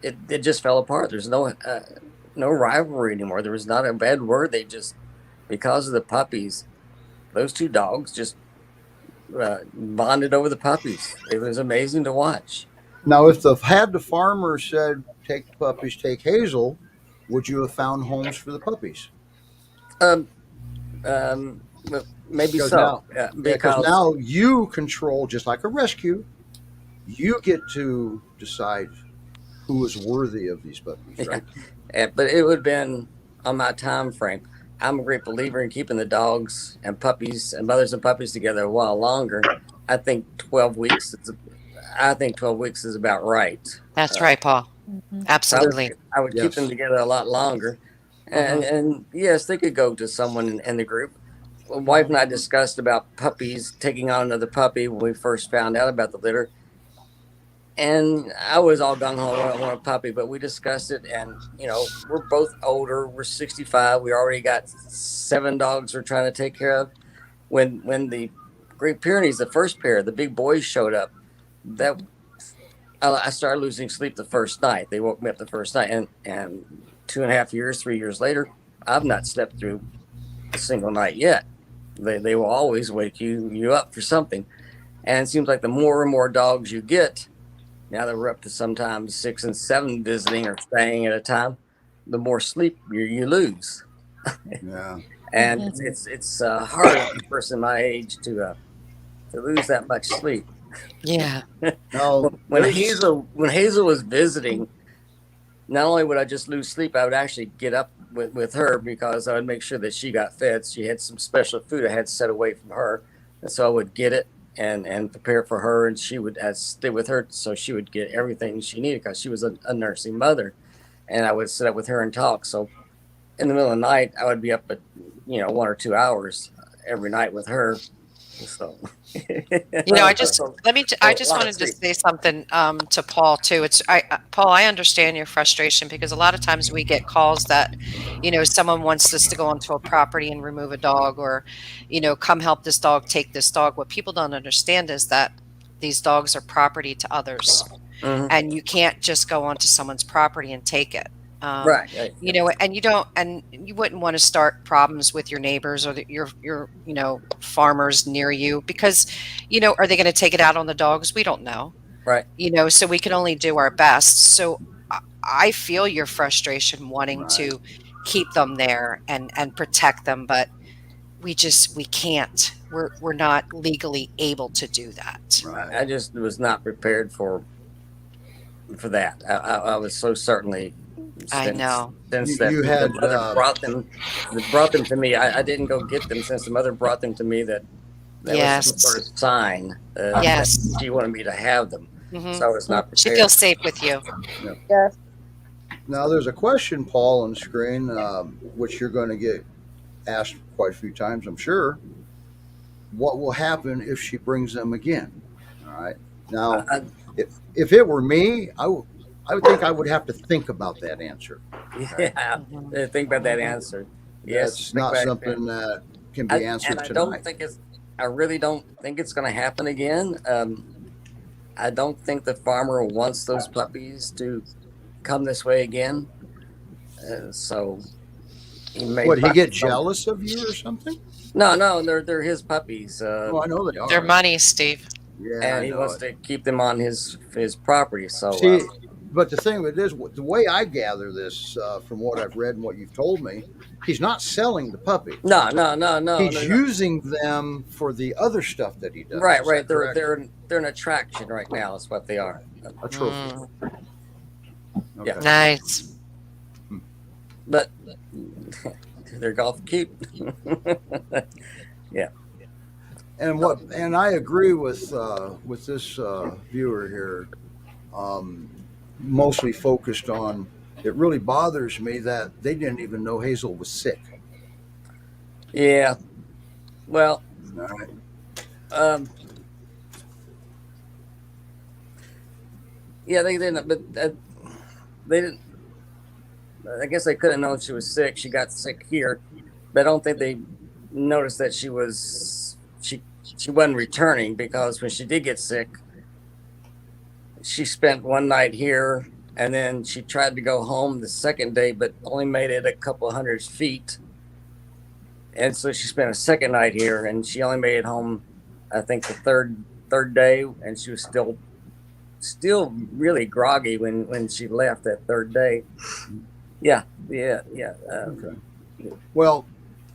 it just fell apart. There's no rivalry anymore. There was not a bad word. They just, because of the puppies, those 2 dogs just bonded over the puppies. It was amazing to watch. now, if the farmer said, "Take the puppies, take Hazel," would you have found homes for the puppies? Maybe Because so. Because now you control, just like a rescue, you get to decide who was worthy of these puppies, right? But it would have been on my time frame. I'm a great believer in keeping the dogs and puppies and mothers and puppies together a while longer. I think 12 weeks. I think 12 weeks is about right. That's right, Paul. Absolutely. I would keep them Yes. together a lot longer. And yes, they could go to someone in the group. My wife and I discussed about puppies taking on another puppy when we first found out about the litter. And I was all gung ho, I want a puppy, but we discussed it. And, you know, we're both older. We're 65. We already got 7 dogs we're trying to take care of. When the Great Pyrenees, the first pair, the big boys showed up, that I started losing sleep the first night. They woke me up the first night. And 2.5 years, 3 years later, I've not slept through a single night yet. They will always wake you up for something. And it seems like the more and more dogs you get, now that we're up to sometimes 6 and 7 visiting or staying at a time, the more sleep you lose. Yeah. And it's hard for a person my age to lose that much sleep. Yeah. Now, When Hazel was visiting, not only would I just lose sleep, I would actually get up with her because I would make sure that she got fed. She had some special food I had set away from her, and so I would get it and prepare for her, and she would stay with her so she would get everything she needed because she was a nursing mother, and I would sit up with her and talk. So in the middle of the night, I would be up at 1 or 2 hours every night with her. So I just wanted to say something to Paul too. Paul, I understand your frustration because a lot of times we get calls that, someone wants us to go onto a property and remove a dog or, come help this dog, take this dog. What people don't understand is that these dogs are property to others, and you can't just go onto someone's property and take it. Right. And you wouldn't want to start problems with your neighbors or your farmers near you because, are they going to take it out on the dogs? We don't know. Right. So we can only do our best. So I feel your frustration wanting to keep them there and protect them, but we can't. We're not legally able to do that. right. I just was not prepared for that. I was so certainly. I know. Since You had the mother brought them to me. I didn't go get them since the mother brought them to me. That Yes. was some sort of sign. Yes. that she wanted me to have them. Mhm. So I was not She prepared. feels safe with you. Yes. Now, there's a question, Paul, on the screen, which you're going to get asked quite a few times, I'm sure. What will happen if she brings them again? All right. Now, if it were me, I would think I would have to think about that answer. Yeah, think about that answer. Yes, That's not something that can be answered and tonight. I really don't think it's going to happen again. I don't think the farmer wants those puppies to come this way again. So he may. Would he get jealous of you or something? No, they're his puppies. Oh, I know they are. Their money, Steve. Yeah, and he wants to keep them on his property. So see, but the thing with this, the way I gather this from what I've read and what you've told me, he's not selling the puppy. No. He's using them for the other stuff that he does. Right. They're an attraction right now. Is what they are. A trophy. Okay. Yeah. Nice. But they're golf cute. Yeah. And I agree with this viewer here, mostly focused on. It really bothers me that they didn't even know Hazel was sick. Yeah. Well. All right. Yeah, they didn't, but they didn't. I guess they couldn't know she was sick. She got sick here, but I don't think they noticed that she wasn't returning because when she did get sick, she spent one night here and then she tried to go home the second day, but only made it a couple 100 feet. And so she spent a second night here and she only made it home, I think, the third day, and she was still really groggy when she left that third day. Yeah. Okay. Well,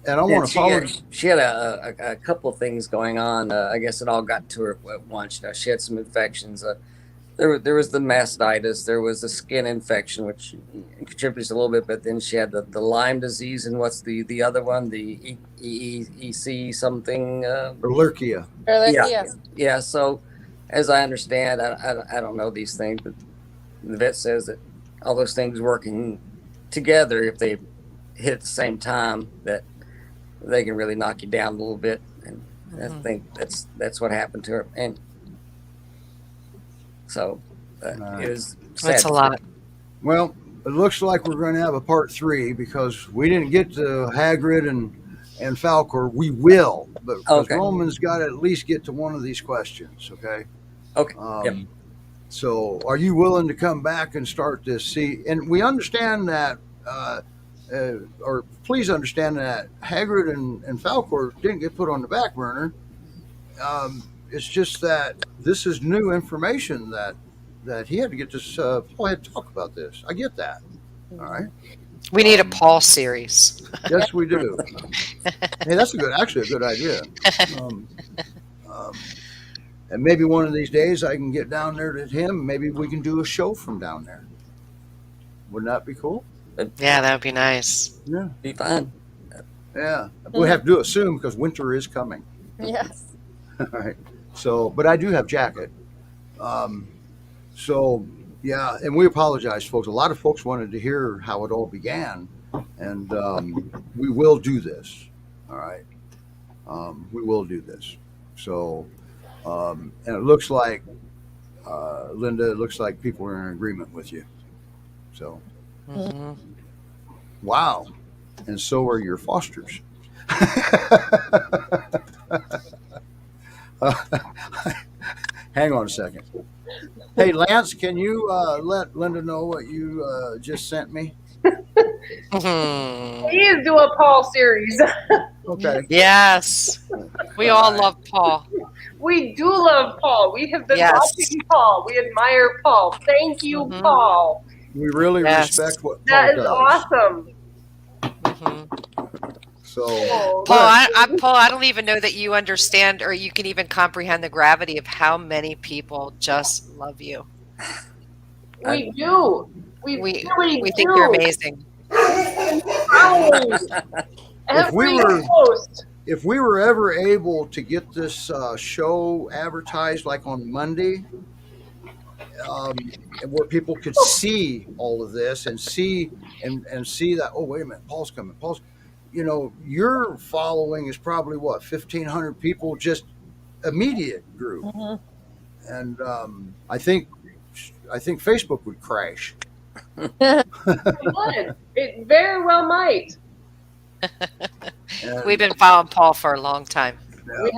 and I want to follow. She had a couple of things going on. I guess it all got to her at once. She had some infections. there was the mastitis, there was the skin infection, which contributes a little bit, but then she had the Lyme disease, and what's the other one, the EEC something. Lurkia. Yeah. So, as I understand, I don't know these things, but the vet says that all those things working together, if they hit at the same time, that they can really knock you down a little bit. And I think that's what happened to her. And so it was sad. That's a lot. Well, it looks like we're going to have a part 3 because we didn't get to Hagrid and Falco. We will, but because Roman's got to at least get to one of these questions. Okay. Okay. Yep. So, are you willing to come back and start this? See, and we understand that, or please understand that Hagrid and Falco didn't get put on the back burner. It's just that this is new information that he had to get this. Paul had to talk about this. I get that. All right. We need a Paul series. Yes, we do. Hey, that's actually a good idea. And maybe one of these days I can get down there to him. Maybe we can do a show from down there. Wouldn't that be cool? Yeah, that would be nice. Yeah, Be fun. yeah. We have to do it soon because winter is coming. Yes. All right. So, but I do have jacket. So, yeah, and we apologize, folks. A lot of folks wanted to hear how it all began, and we will do this. All right. We will do this. So, and it looks like, Linda, it looks like people are in agreement with you. So, wow. And so are your fosters. Hang on a second. Hey, Lance, can you let Linda know what you just sent me? Please do a Paul series. Okay. Yes. We all love Paul. We do love Paul. We have been Yes. watching Paul. We admire Paul. Thank you, Paul. We really Yes. respect what Paul That is does. awesome. So, Paul, I don't even know that you understand or you can even comprehend the gravity of how many people just love you. We do. We really We do. think you're amazing. Every were- post. if we were ever able to get this show advertised like on Monday, where people could see all of this and see see that, oh, wait a minute, Paul's coming. Your following is probably what, 1,500 people, just immediate group. And I think Facebook would crash. It would. It very well might. And, We've been following Paul for a long time.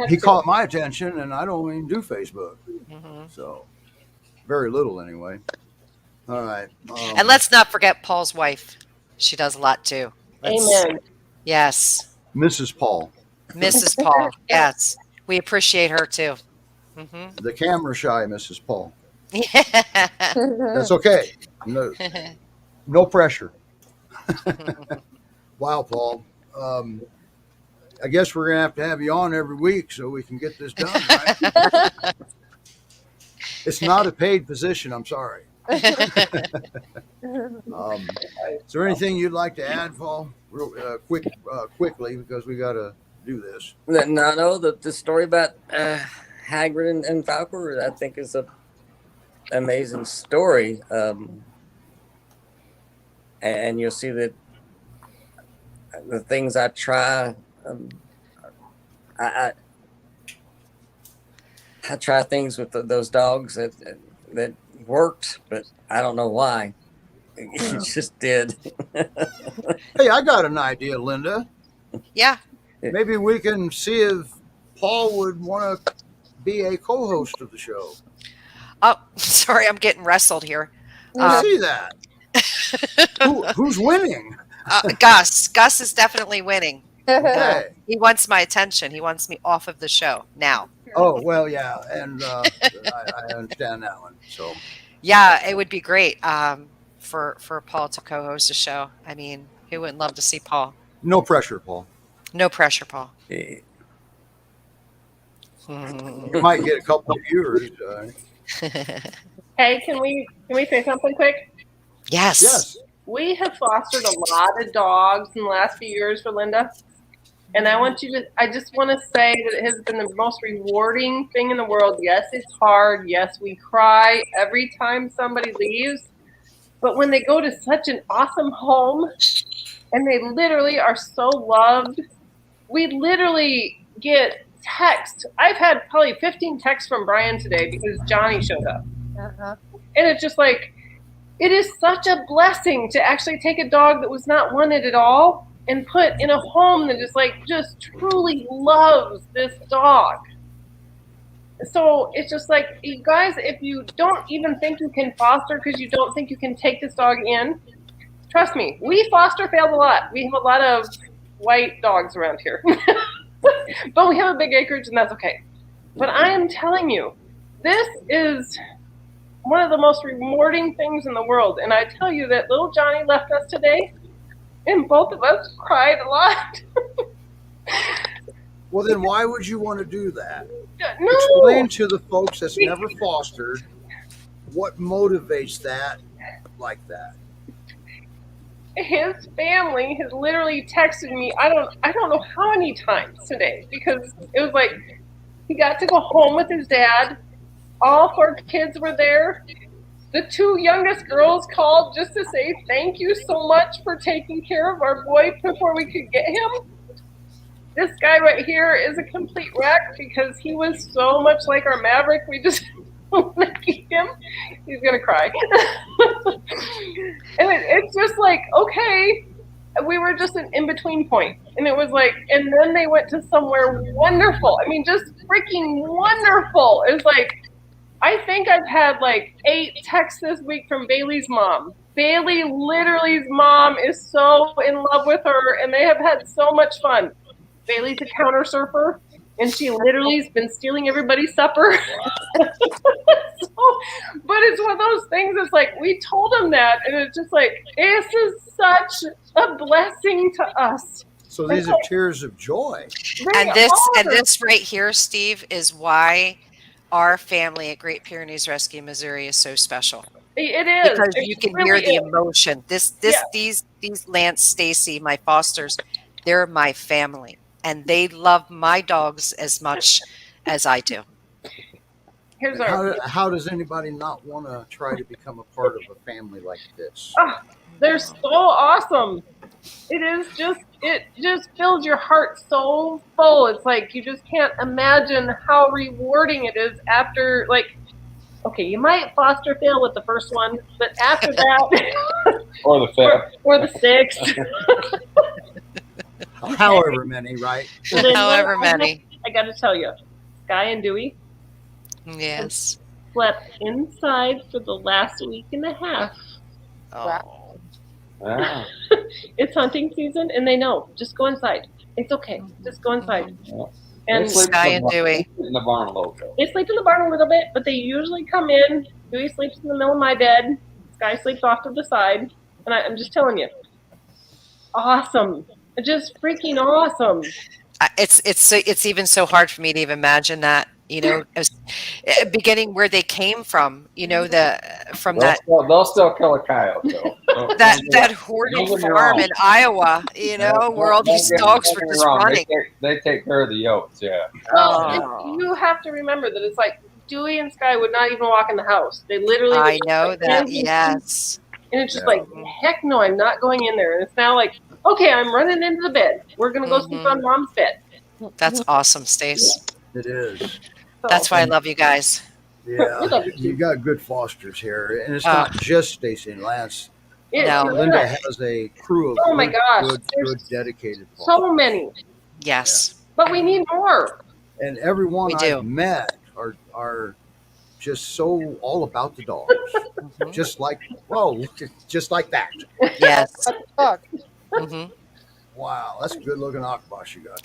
he caught my attention, and I don't even do Facebook. So, very little anyway. All right. And let's not forget Paul's wife. She does a lot too. Amen. Yes. Mrs. Paul, Mrs. Paul. Yes. We appreciate her too. the camera shy Mrs. Paul. Yeah. That's okay. No pressure. Wow, Paul. I guess we're going to have you on every week so we can get this done, right? It's not a paid position. I'm sorry. Is there anything you'd like to add, Paul? Real quickly, because we got to do this. No, the story about Hagrid and Falco, I think, is a amazing story. And you'll see that the things I try, I try things with those dogs that worked, but I don't know why. It just did. Hey, I got an idea, Linda. Yeah. Maybe we can see if Paul would want to be a co-host of the show. Oh, sorry, I'm getting wrestled here. I see that. Who's winning? Gus. Gus is definitely winning. Okay. He wants my attention. He wants me off of the show now. Oh, well, yeah, and I understand that one. So, Yeah, it would be great for Paul to co-host a show. I mean, who wouldn't love to see Paul? no pressure, Paul. No pressure, Paul. You might get a couple of viewers. Hey, can we say something quick? Yes. We have fostered a lot of dogs in the last few years for Linda. And I just want to say that it has been the most rewarding thing in the world. Yes, it's hard. Yes, we cry every time somebody leaves. But when they go to such an awesome home and they literally are so loved, we literally get text. I've had probably 15 texts from Brian today because Johnny showed up. And it's just like, it is such a blessing to actually take a dog that was not wanted at all and put in a home that is like just truly loves this dog. So it's just like, you guys, if you don't even think you can foster because you don't think you can take this dog in, trust me, we foster failed a lot. We have a lot of white dogs around here. But we have a big acreage and that's okay. But I am telling you, this is one of the most rewarding things in the world. And I tell you that little Johnny left us today and both of us cried a lot. Well, then why would you want to do that? No. Explain to the folks that's never fostered what motivates that like that. His family has literally texted me, I don't know how many times today, because it was like he got to go home with his dad. All 4 kids were there. The 2 youngest girls called just to say thank you so much for taking care of our boy before we could get him. This guy right here is a complete wreck because he was so much like our Maverick. We just want to keep him. He's going to cry. And it's just like, okay, we were just an in-between point. And it was like, and then they went to somewhere wonderful. I mean, just freaking wonderful. It was like, I think I've had like 8 texts this week from Bailey's mom. Bailey, literally's mom, is so in love with her, and they have had so much fun. Bailey's a counter surfer, and she literally has been stealing everybody's supper. But it's one of those things. It's like we told them that, and it's just like this is such a blessing to us. So these are tears of joy. And this right here, Steve, is why our family at Great Pyrenees Rescue Missouri is so special. It is because you can hear the emotion. These Lance, Stacy, my fosters, they're my family, and they love my dogs as much as I do. How does anybody not want to try to become a part of a family like this? They're so awesome. It just fills your heart so full. It's like you just can't imagine how rewarding it is after, like, okay, you might foster fail with the first one, but after that, or the 5th, or the 6th, however many, right? However many. I got to tell you, Sky and Dewey, yes, slept inside for the last week and a half. Oh. Yeah. It's hunting season, and they know. Just go inside. It's okay. Just go inside. Yeah. And Sky and Dewey. They sleep in the barn a little bit. They sleep in the barn a little bit, but they usually come in. Dewey sleeps in the middle of my bed. Sky sleeps off to the side. And I'm just telling you, awesome. Just freaking awesome. It's even so hard for me to even imagine that. You know, as, beginning where they came from. You know, they'll still kill a coyote though. that hoarded farm in Iowa. You know, where all these dogs were just running. They take care of the yotes. Yeah. Well, you have to remember that it's like Dewey and Sky would not even walk in the house. They literally. I know that. Yes. And it's just like, heck no, I'm not going in there. And it's now like, okay, I'm running into the bed. We're gonna go sleep on Mom's bed. That's awesome, Stace. It is. That's why I love you guys. Yeah, you got good fosters here, and it's not just Stacy and Lance. Linda has a crew of good, dedicated fosters. So many. Yes. But we need more. And everyone I've met are just so all about the dogs. Just like that. Yes. Mm-hmm. Wow, that's a good looking Akbash you got.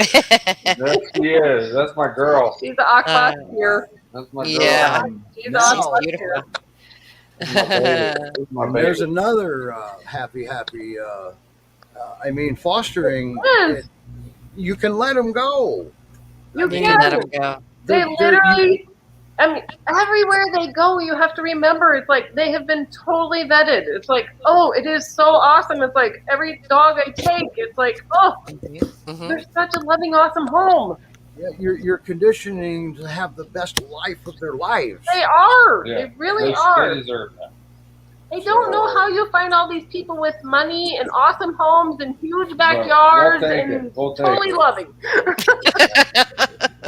Yes, she is. That's my girl. She's the Akbash here. That's my girl. Yeah. She's the Akbash beautiful. And there's another happy. Fostering. You can let them go. You can let them go. They literally. I mean, everywhere they go, you have to remember it's like they have been totally vetted. It's like, oh, it is so awesome. It's like every dog I take, it's like, oh, they're such a loving, awesome home. Yeah, you're conditioning to have the best life of their lives. They are. Yeah. They really They are. deserve that. I don't know how you find all these people with money and awesome homes and huge backyards and totally loving.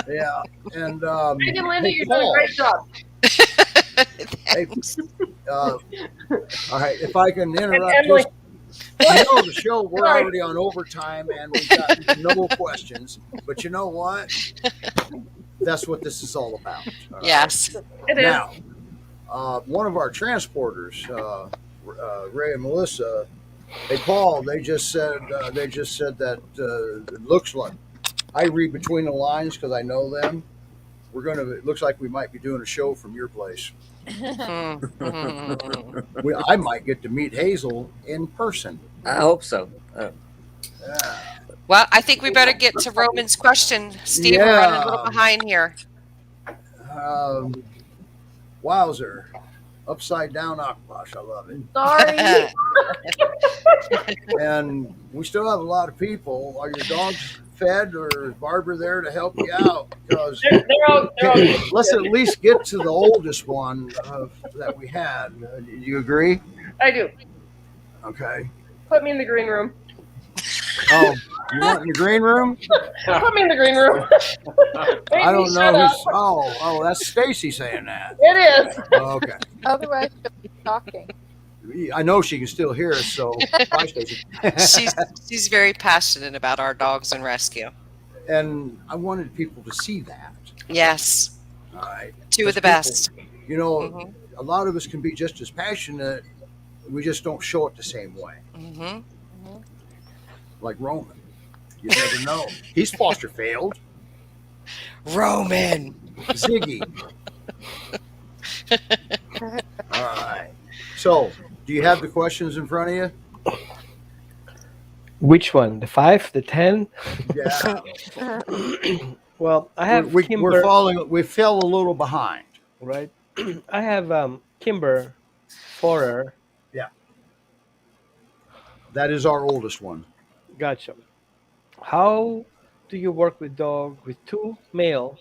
Yeah, and Greg and Linda, hey, you're doing a Paul. great job. Hey, all right, if I can interrupt, Emily. the show, we're Sorry. already on overtime and we've got no questions. But you know what? That's what this is all about. All right? Yes. It is. Now, one of our transporters, Ray and Melissa, hey Paul, they just said that it looks like, I read between the lines because I know them. It looks like we might be doing a show from your place. I might get to meet Hazel in person. I hope so. Well, I think we better get to Roman's question. Steve, we're running a little behind here. Wowzer. Upside down Akbash. I love it. Sorry. And we still have a lot of people. Are your dogs fed, or is Barbara there to help you out? Because they're all let's at least get to the oldest one that we had. Do you agree? I do. Okay. Put me in the green room. Oh, you want in the green room? Put me in the green room. I don't know. Oh, that's Stacy saying that. It is. Okay. Otherwise, she'll be talking. I know she can still hear us, so bye, Stacy. She's very passionate about our dogs and rescue. And I wanted people to see that. Yes. All right. Two of the best. You know, a lot of us can be just as passionate. We just don't show it the same way. Like Roman. You never know. He's foster failed. Roman. Ziggy. All right. So, do you have the questions in front of you? Which one? The 5, the 10? Yeah. Well, I have Kimber. We fell a little behind. Right. I have Kimber, Forer. Yeah. That is our oldest one. Gotcha. How do you work with two male?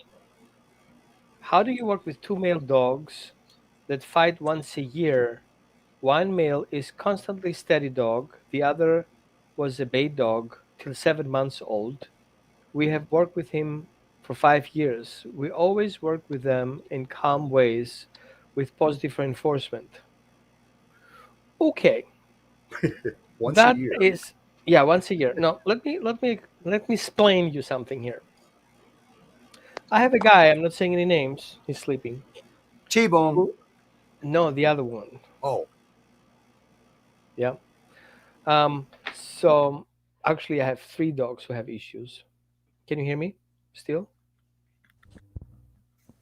How do you work with two male dogs that fight once a year? One male is constantly steady dog. The other was a bay dog till 7 months old. We have worked with him for 5 years. We always work with them in calm ways with positive reinforcement. Okay. Once a year. Once a year. Now let me explain you something here. I have a guy, I'm not saying any names, he's sleeping. T-Bone. No, the other one. Oh. Yeah. So actually I have 3 dogs who have issues. Can you hear me still?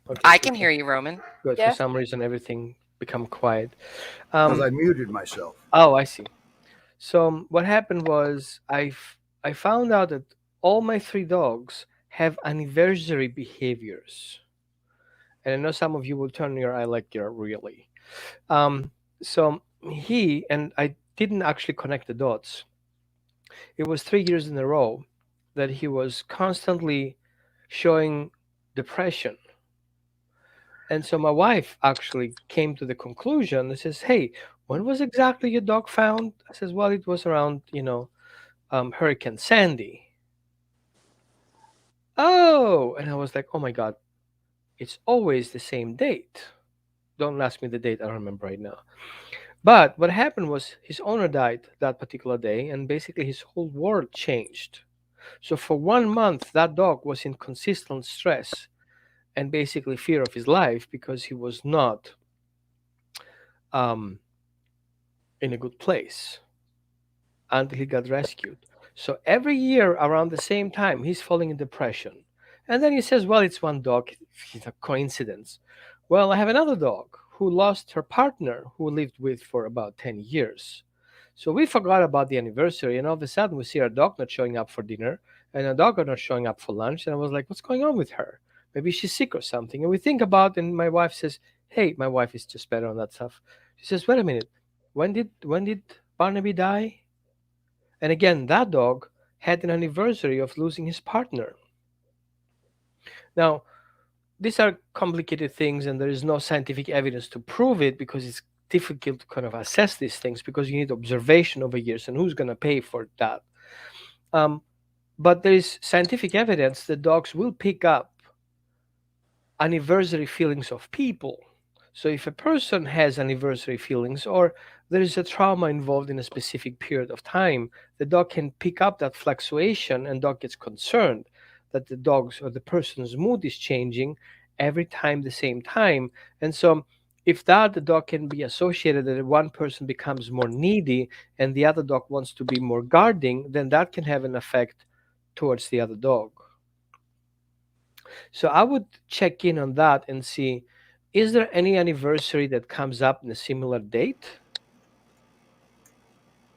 Okay, I can hear you, Roman. Good. Yeah. For some reason everything become quiet. Because I muted myself. Oh, I see. So what happened was I found out that all my 3 dogs have anniversary behaviors. And I know some of you will turn your eye like, you're really. So he, and I didn't actually connect the dots. It was 3 years in a row that he was constantly showing depression. And so my wife actually came to the conclusion and says, hey, when was exactly your dog found? I says, well, it was around, Hurricane Sandy. Oh, and I was like, oh my God, it's always the same date. Don't ask me the date, I don't remember right now. But what happened was his owner died that particular day, and basically his whole world changed. So for 1 month, that dog was in consistent stress and basically fear of his life because he was not in a good place until he got rescued. So every year around the same time, he's falling in depression. And then he says, well, it's one dog. It's a coincidence. Well, I have another dog who lost her partner who lived with for about 10 years. So we forgot about the anniversary, and all of a sudden we see our dog not showing up for dinner and our dog not showing up for lunch. And I was like, what's going on with her? Maybe she's sick or something. And we think about, and my wife says, "Hey, my wife is just better on that stuff." She says, "Wait a minute, when did Barnaby die?" And again, that dog had an anniversary of losing his partner. Now, these are complicated things, and there is no scientific evidence to prove it because it's difficult to kind of assess these things because you need observation over years, and who's going to pay for that? Um, but there is scientific evidence that dogs will pick up anniversary feelings of people. So if a person has anniversary feelings or there is a trauma involved in a specific period of time, the dog can pick up that fluctuation and dog gets concerned that the dog's or the person's mood is changing every time the same time. And so if that the dog can be associated that one person becomes more needy and the other dog wants to be more guarding, then that can have an effect towards the other dog. So I would check in on that and see, is there any anniversary that comes up in a similar date?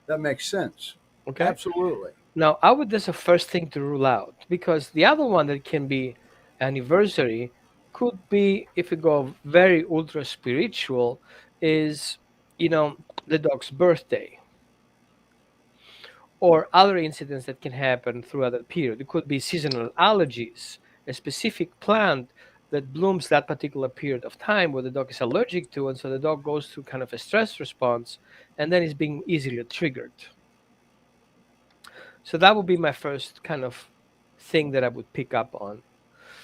That makes sense. Okay. Absolutely. Now, I would, that's the first thing to rule out because the other one that can be anniversary could be, if we go very ultra spiritual, is, the dog's birthday or other incidents that can happen throughout that period. It could be seasonal allergies, a specific plant that blooms that particular period of time where the dog is allergic to, and so the dog goes through kind of a stress response and then is being easily triggered. So that would be my first kind of thing that I would pick up on.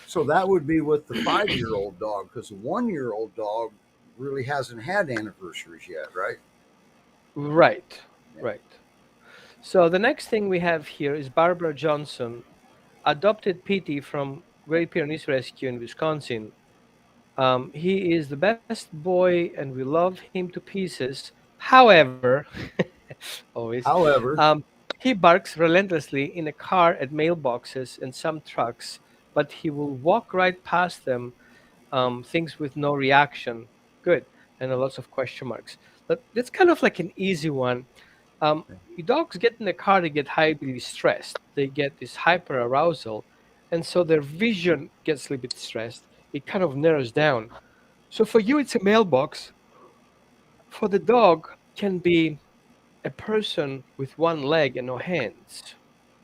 So that would be with the 5-year-old dog because the 1-year-old dog really hasn't had anniversaries yet, right? Right, right. So the next thing we have here is Barbara Johnson, adopted PT from Great Pyrenees Rescue in Wisconsin. He is the best boy and we love him to pieces. However, always, However, he barks relentlessly in a car at mailboxes and some trucks, but he will walk right past them, things with no reaction. Good. And lots of question marks. But that's kind of like an easy one. Dogs get in the car, they get highly stressed. They get this hyper arousal. And so their vision gets a little bit stressed. It kind of narrows down. So for you, it's a mailbox. For the dog, can be a person with one leg and no hands.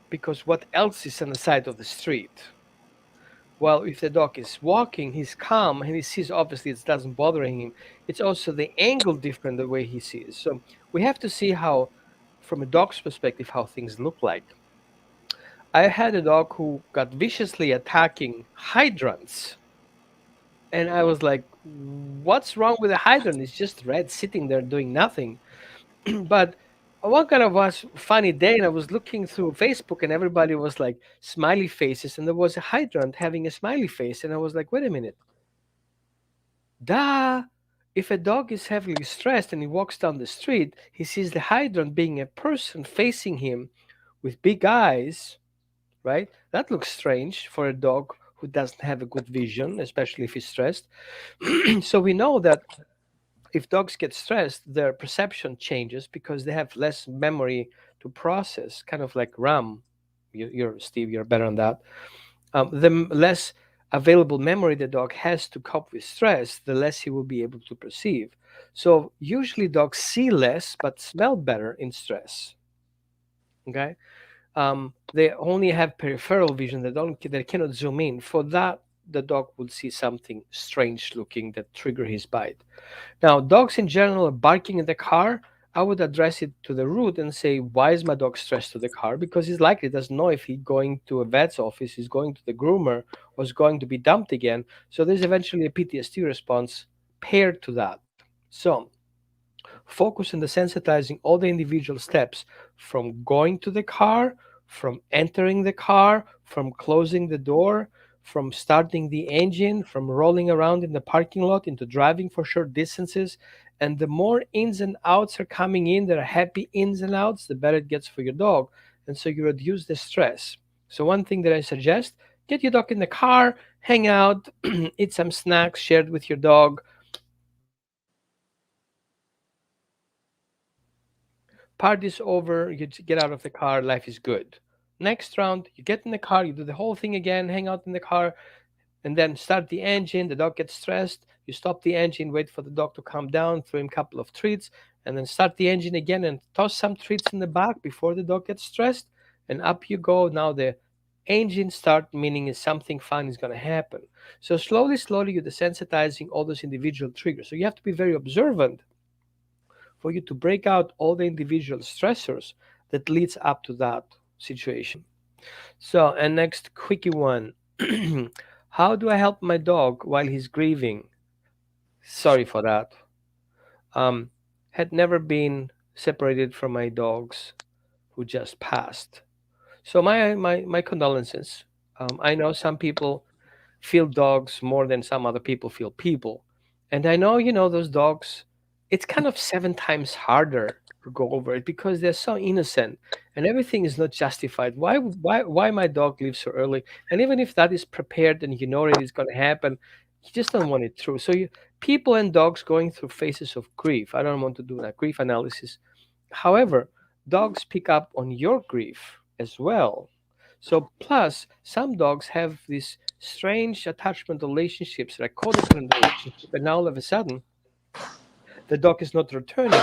Because what else is on the side of the street? Well, if the dog is walking, he's calm and he sees obviously it doesn't bother him. It's also the angle different the way he sees. So we have to see how, from a dog's perspective, how things look like. I had a dog who got viciously attacking hydrants. And I was like, what's wrong with a hydrant? It's just red sitting there doing nothing. But one kind of was funny day, and I was looking through Facebook, and everybody was like smiley faces, and there was a hydrant having a smiley face, and I was like, wait a minute, duh! If a dog is heavily stressed and he walks down the street, he sees the hydrant being a person facing him with big eyes, right? That looks strange for a dog who doesn't have a good vision, especially if he's stressed. So we know that if dogs get stressed, their perception changes because they have less memory to process, kind of like RAM. You're Steve, you're better on that. The less available memory the dog has to cope with stress, the less he will be able to perceive. So usually dogs see less but smell better in stress. Okay, they only have peripheral vision. They cannot zoom in. For that, the dog will see something strange looking that trigger his bite. Now, dogs in general are barking in the car. I would address it to the root and say, why is my dog stressed to the car? Because he's likely doesn't know if he's going to a vet's office, he's going to the groomer, or is going to be dumped again. So there's eventually a PTSD response paired to that. So focus on the sensitizing all the individual steps from going to the car, from entering the car, from closing the door, from starting the engine, from rolling around in the parking lot into driving for short distances. And the more ins and outs are coming in, that are happy ins and outs, the better it gets for your dog. And so you reduce the stress. So one thing that I suggest, get your dog in the car, hang out, eat some snacks shared with your dog. Party's over, you get out of the car, life is good. Next round, you get in the car, you do the whole thing again, hang out in the car, and then start the engine. The dog gets stressed. You stop the engine, wait for the dog to calm down, throw him a couple of treats, and then start the engine again and toss some treats in the back before the dog gets stressed. And up you go. Now the engine start, meaning is something fun is going to happen. So slowly, slowly, you're desensitizing all those individual triggers. So you have to be very observant for you to break out all the individual stressors that leads up to that situation. So, and next quickie one. How do I help my dog while he's grieving? Sorry for that. Um, had never been separated from my dogs who just passed. So my condolences. I know some people feel dogs more than some other people feel people, and I know those dogs. It's kind of 7 times harder to go over it because they're so innocent, and everything is not justified. Why my dog leaves so early? And even if that is prepared and already it's going to happen, you just don't want it through. So people and dogs going through phases of grief. I don't want to do that grief analysis. However, dogs pick up on your grief as well. So, plus, some dogs have these strange attachment relationships, like codependent relationship, and now all of a sudden, the dog is not returning.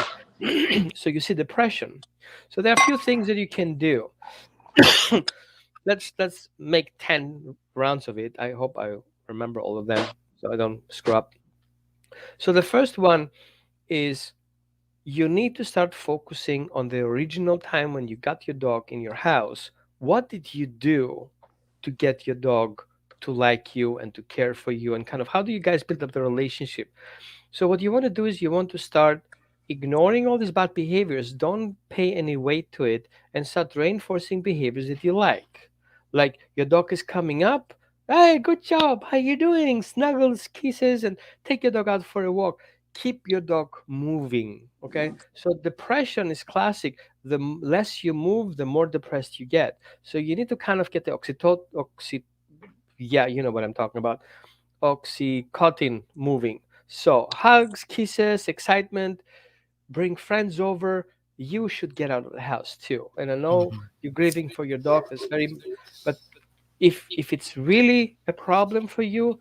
So you see depression. So there are a few things that you can do. let's make 10 rounds of it. I hope I remember all of them so I don't screw up. So the first one is you need to start focusing on the original time when you got your dog in your house. What did you do to get your dog to like you and to care for you, and kind of how do you guys build up the relationship? So what you want to do is you want to start ignoring all these bad behaviors. Don't pay any weight to it and start reinforcing behaviors that you like. Like your dog is coming up. Hey, good job. How you doing? Snuggles, kisses, and take your dog out for a walk. Keep your dog moving. Okay. So depression is classic. The less you move, the more depressed you get. So you need to kind of get the yeah, you know what I'm talking about. Oxytocin moving. So hugs, kisses, excitement, bring friends over. You should get out of the house too. And I know you're grieving for your dog. That's very, but if it's really a problem for you,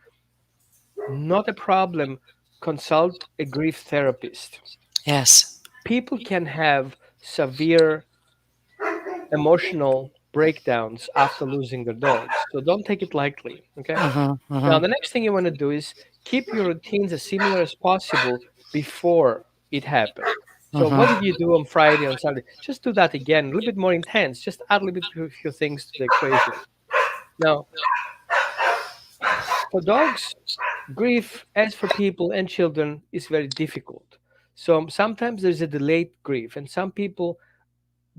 not a problem, consult a grief therapist. Yes. People can have severe emotional breakdowns after losing their dogs. So don't take it lightly. Okay. Now, the next thing you want to do is keep your routines as similar as possible before it happened. So, what did you do on Friday, on Saturday? Just do that again, a little bit more intense. Just add a little bit few things to the equation. Now, for dogs, grief, as for people and children, is very difficult. So sometimes there's a delayed grief, and some people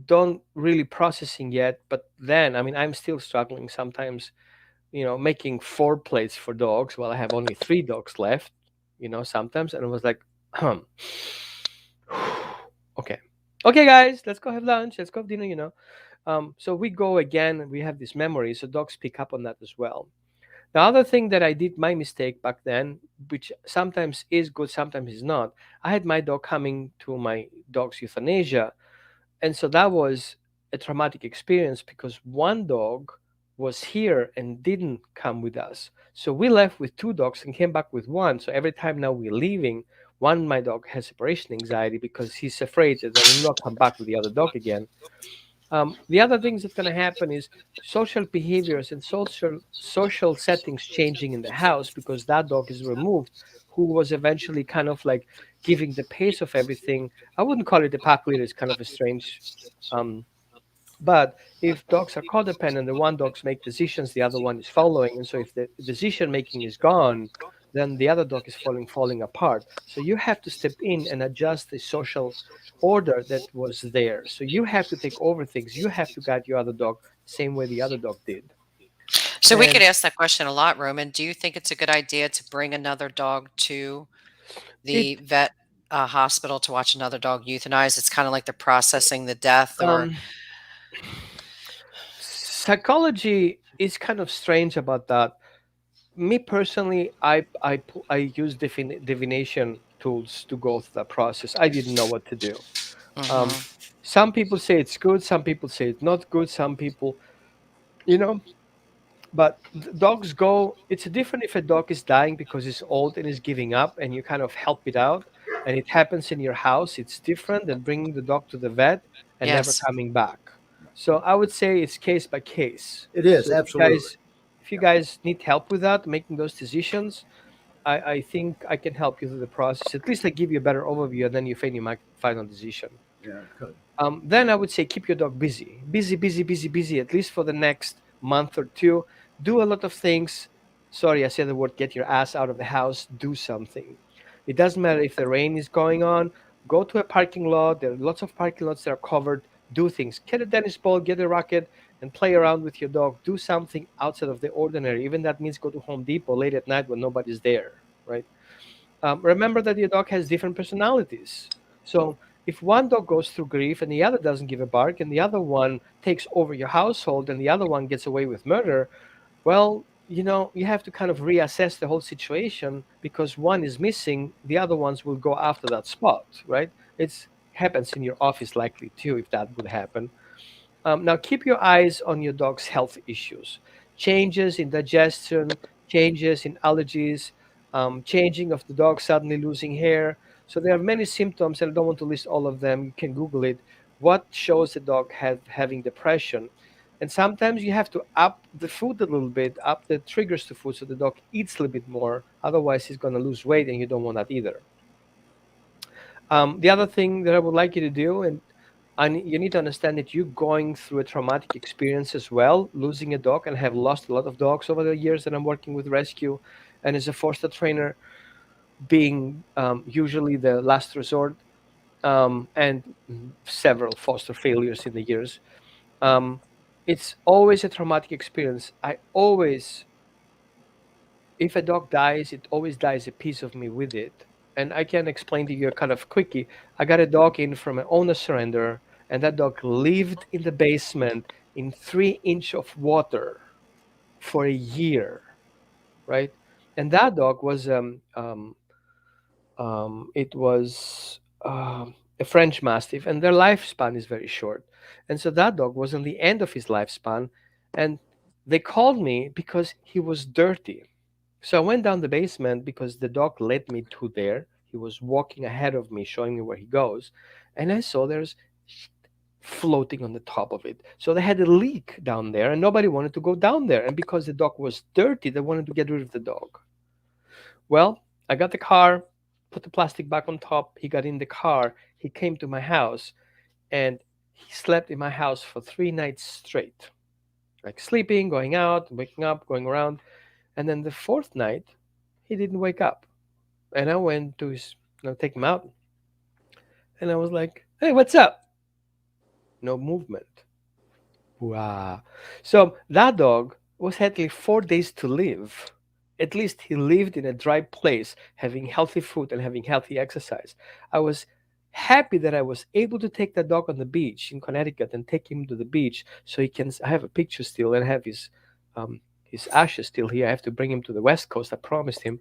don't really processing yet. But then, I mean, I'm still struggling sometimes making 4 plates for dogs while I have only 3 dogs left, sometimes. And it was like, okay. Okay, guys, let's go have lunch. Let's go have dinner. So we go again, we have this memory. So dogs pick up on that as well. The other thing that I did, my mistake back then, which sometimes is good, sometimes is not, I had my dog coming to my dog's euthanasia. And so that was a traumatic experience because one dog was here and didn't come with us. So we left with 2 dogs and came back with one. So every time now we're leaving, my dog has separation anxiety because he's afraid that I will not come back with the other dog again. The other things that's going to happen is social behaviors and social settings changing in the house because that dog is removed, who was eventually kind of like giving the pace of everything. I wouldn't call it a pack leader; it's kind of a strange. But if dogs are codependent, the one dogs make decisions, the other one is following, and so if the decision making is gone, then the other dog is falling apart. So you have to step in and adjust the social order that was there. So you have to take over things. You have to guide your other dog the same way the other dog did. So we could ask that question a lot, Roman. Do you think it's a good idea to bring another dog to the vet hospital to watch another dog euthanized? It's kind of like they're processing the death, or psychology is kind of strange about that. Me personally, I use divination tools to go through that process. I didn't know what to do. Some people say it's good, some people say it's not good, some people, But dogs go, it's different if a dog is dying because it's old and is giving up and you kind of help it out and it happens in your house. It's different than bringing the dog to the vet and never Yes. coming back. So I would say it's case by case. It is So absolutely. if you guys need help with that, making those decisions, I think I can help you through the process. At least I give you a better overview and then you make your final decision. Yeah, good. Then I would say keep your dog busy, busy, busy, busy, busy, at least for the next month or two. Do a lot of things. Sorry, I said the word get your ass out of the house, do something. It doesn't matter if the rain is going on, go to a parking lot. There are lots of parking lots that are covered. Do things. Get a tennis ball, get a racket, and play around with your dog. Do something outside of the ordinary. Even that means go to Home Depot late at night when nobody's there, right? Remember that your dog has different personalities. So if one dog goes through grief and the other doesn't give a bark, and the other one takes over your household and the other one gets away with murder, well, you have to kind of reassess the whole situation because one is missing, the other ones will go after that spot, right? It's happens in your office likely too if that would happen. Now, keep your eyes on your dog's health issues, changes in digestion, changes in allergies, changing of the dog suddenly losing hair. So there are many symptoms, and I don't want to list all of them. You can Google it. What shows the dog having depression? And sometimes you have to up the food a little bit, up the triggers to food, so the dog eats a little bit more. Otherwise, he's going to lose weight, and you don't want that either. The other thing that I would like you to do, and you need to understand that you're going through a traumatic experience as well, losing a dog, and have lost a lot of dogs over the years that I'm working with rescue, and as a foster trainer, being usually the last resort, and several foster failures in the years. Um, it's always a traumatic experience. If a dog dies, it always dies a piece of me with it. And I can explain to you kind of quickie. I got a dog in from an owner surrender, and that dog lived in the basement in 3 inch of water for a year, right? And that dog was it was a French Mastiff, and their lifespan is very short. And so that dog was on the end of his lifespan, and they called me because he was dirty. So I went down the basement because the dog led me to there. He was walking ahead of me, showing me where he goes, and I saw there's floating on the top of it. So they had a leak down there, and nobody wanted to go down there. And because the dog was dirty, they wanted to get rid of the dog. Well, I got the car, put the plastic back on top. He got in the car. He came to my house, and he slept in my house for 3 nights straight, like sleeping, going out, waking up, going around. And then the fourth night, he didn't wake up. And I went to take him out. And I was like, hey, what's up? No movement. Wow. So that dog had like 4 days to live. At least he lived in a dry place, having healthy food and having healthy exercise. I was happy that I was able to take that dog on the beach in Connecticut and take him to the beach so he can. I have a picture still and have his ashes still here. I have to bring him to the West Coast. I promised him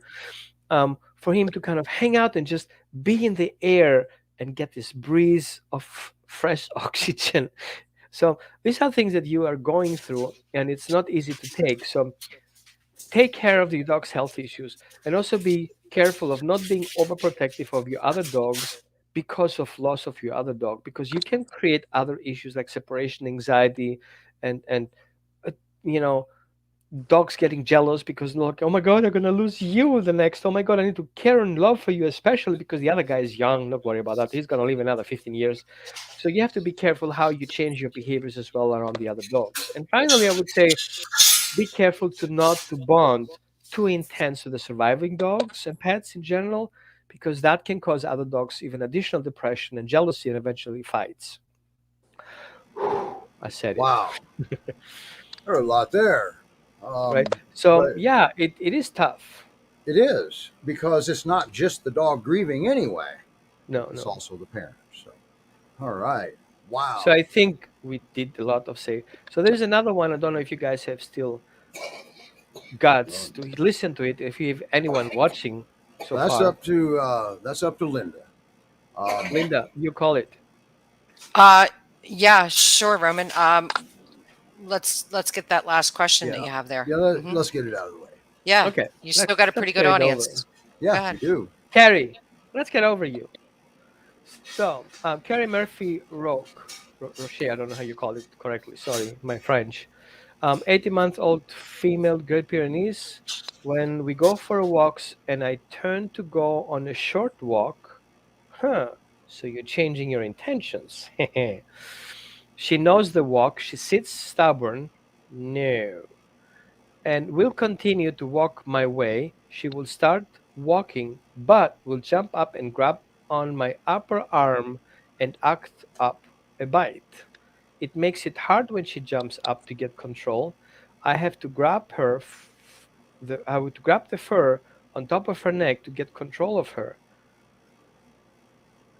for him to kind of hang out and just be in the air and get this breeze of fresh oxygen. So these are things that you are going through, and it's not easy to take. So take care of the dog's health issues, and also be careful of not being overprotective of your other dogs because of loss of your other dog, because you can create other issues like separation anxiety and uh, you know dogs getting jealous because like, oh my god, I'm gonna lose you the next. Oh my god, I need to care and love for you, especially because the other guy is young. Don't worry about that. He's gonna live another 15 years. So you have to be careful how you change your behaviors as well around the other dogs. And finally, I would say be careful not to bond too intense with the surviving dogs and pets in general, because that can cause other dogs even additional depression and jealousy and eventually fights. I said it. Wow. There's a lot there. Right. So but yeah, it is tough. it is because it's not just the dog grieving anyway. No, It's no. also the parents. So, all right. Wow. So I think we did a lot of say. So there's another one. I don't know if you guys have still guts to listen to it. If you have anyone watching so that's far, up to Linda. Linda, you call it. Yeah, sure, Roman. let's get that last question that Yeah. you have there. Yeah, Mhm. let's get it out of the way. Yeah. Okay, You still let's got a pretty good get it over. audience. Go Yeah, ahead. you do. Carrie, let's get over you. So, Carrie Murphy Roche, I don't know how you call it correctly. Sorry, my French. 80-month-old female Great Pyrenees. When we go for walks and I turn to go on a short walk, huh? So you're changing your intentions. She knows the walk. She sits stubborn. No. And will continue to walk my way. She will start walking, but will jump up and grab on my upper arm and act up a bite. It makes it hard when she jumps up to get control. I have to grab her, I would grab the fur on top of her neck to get control of her.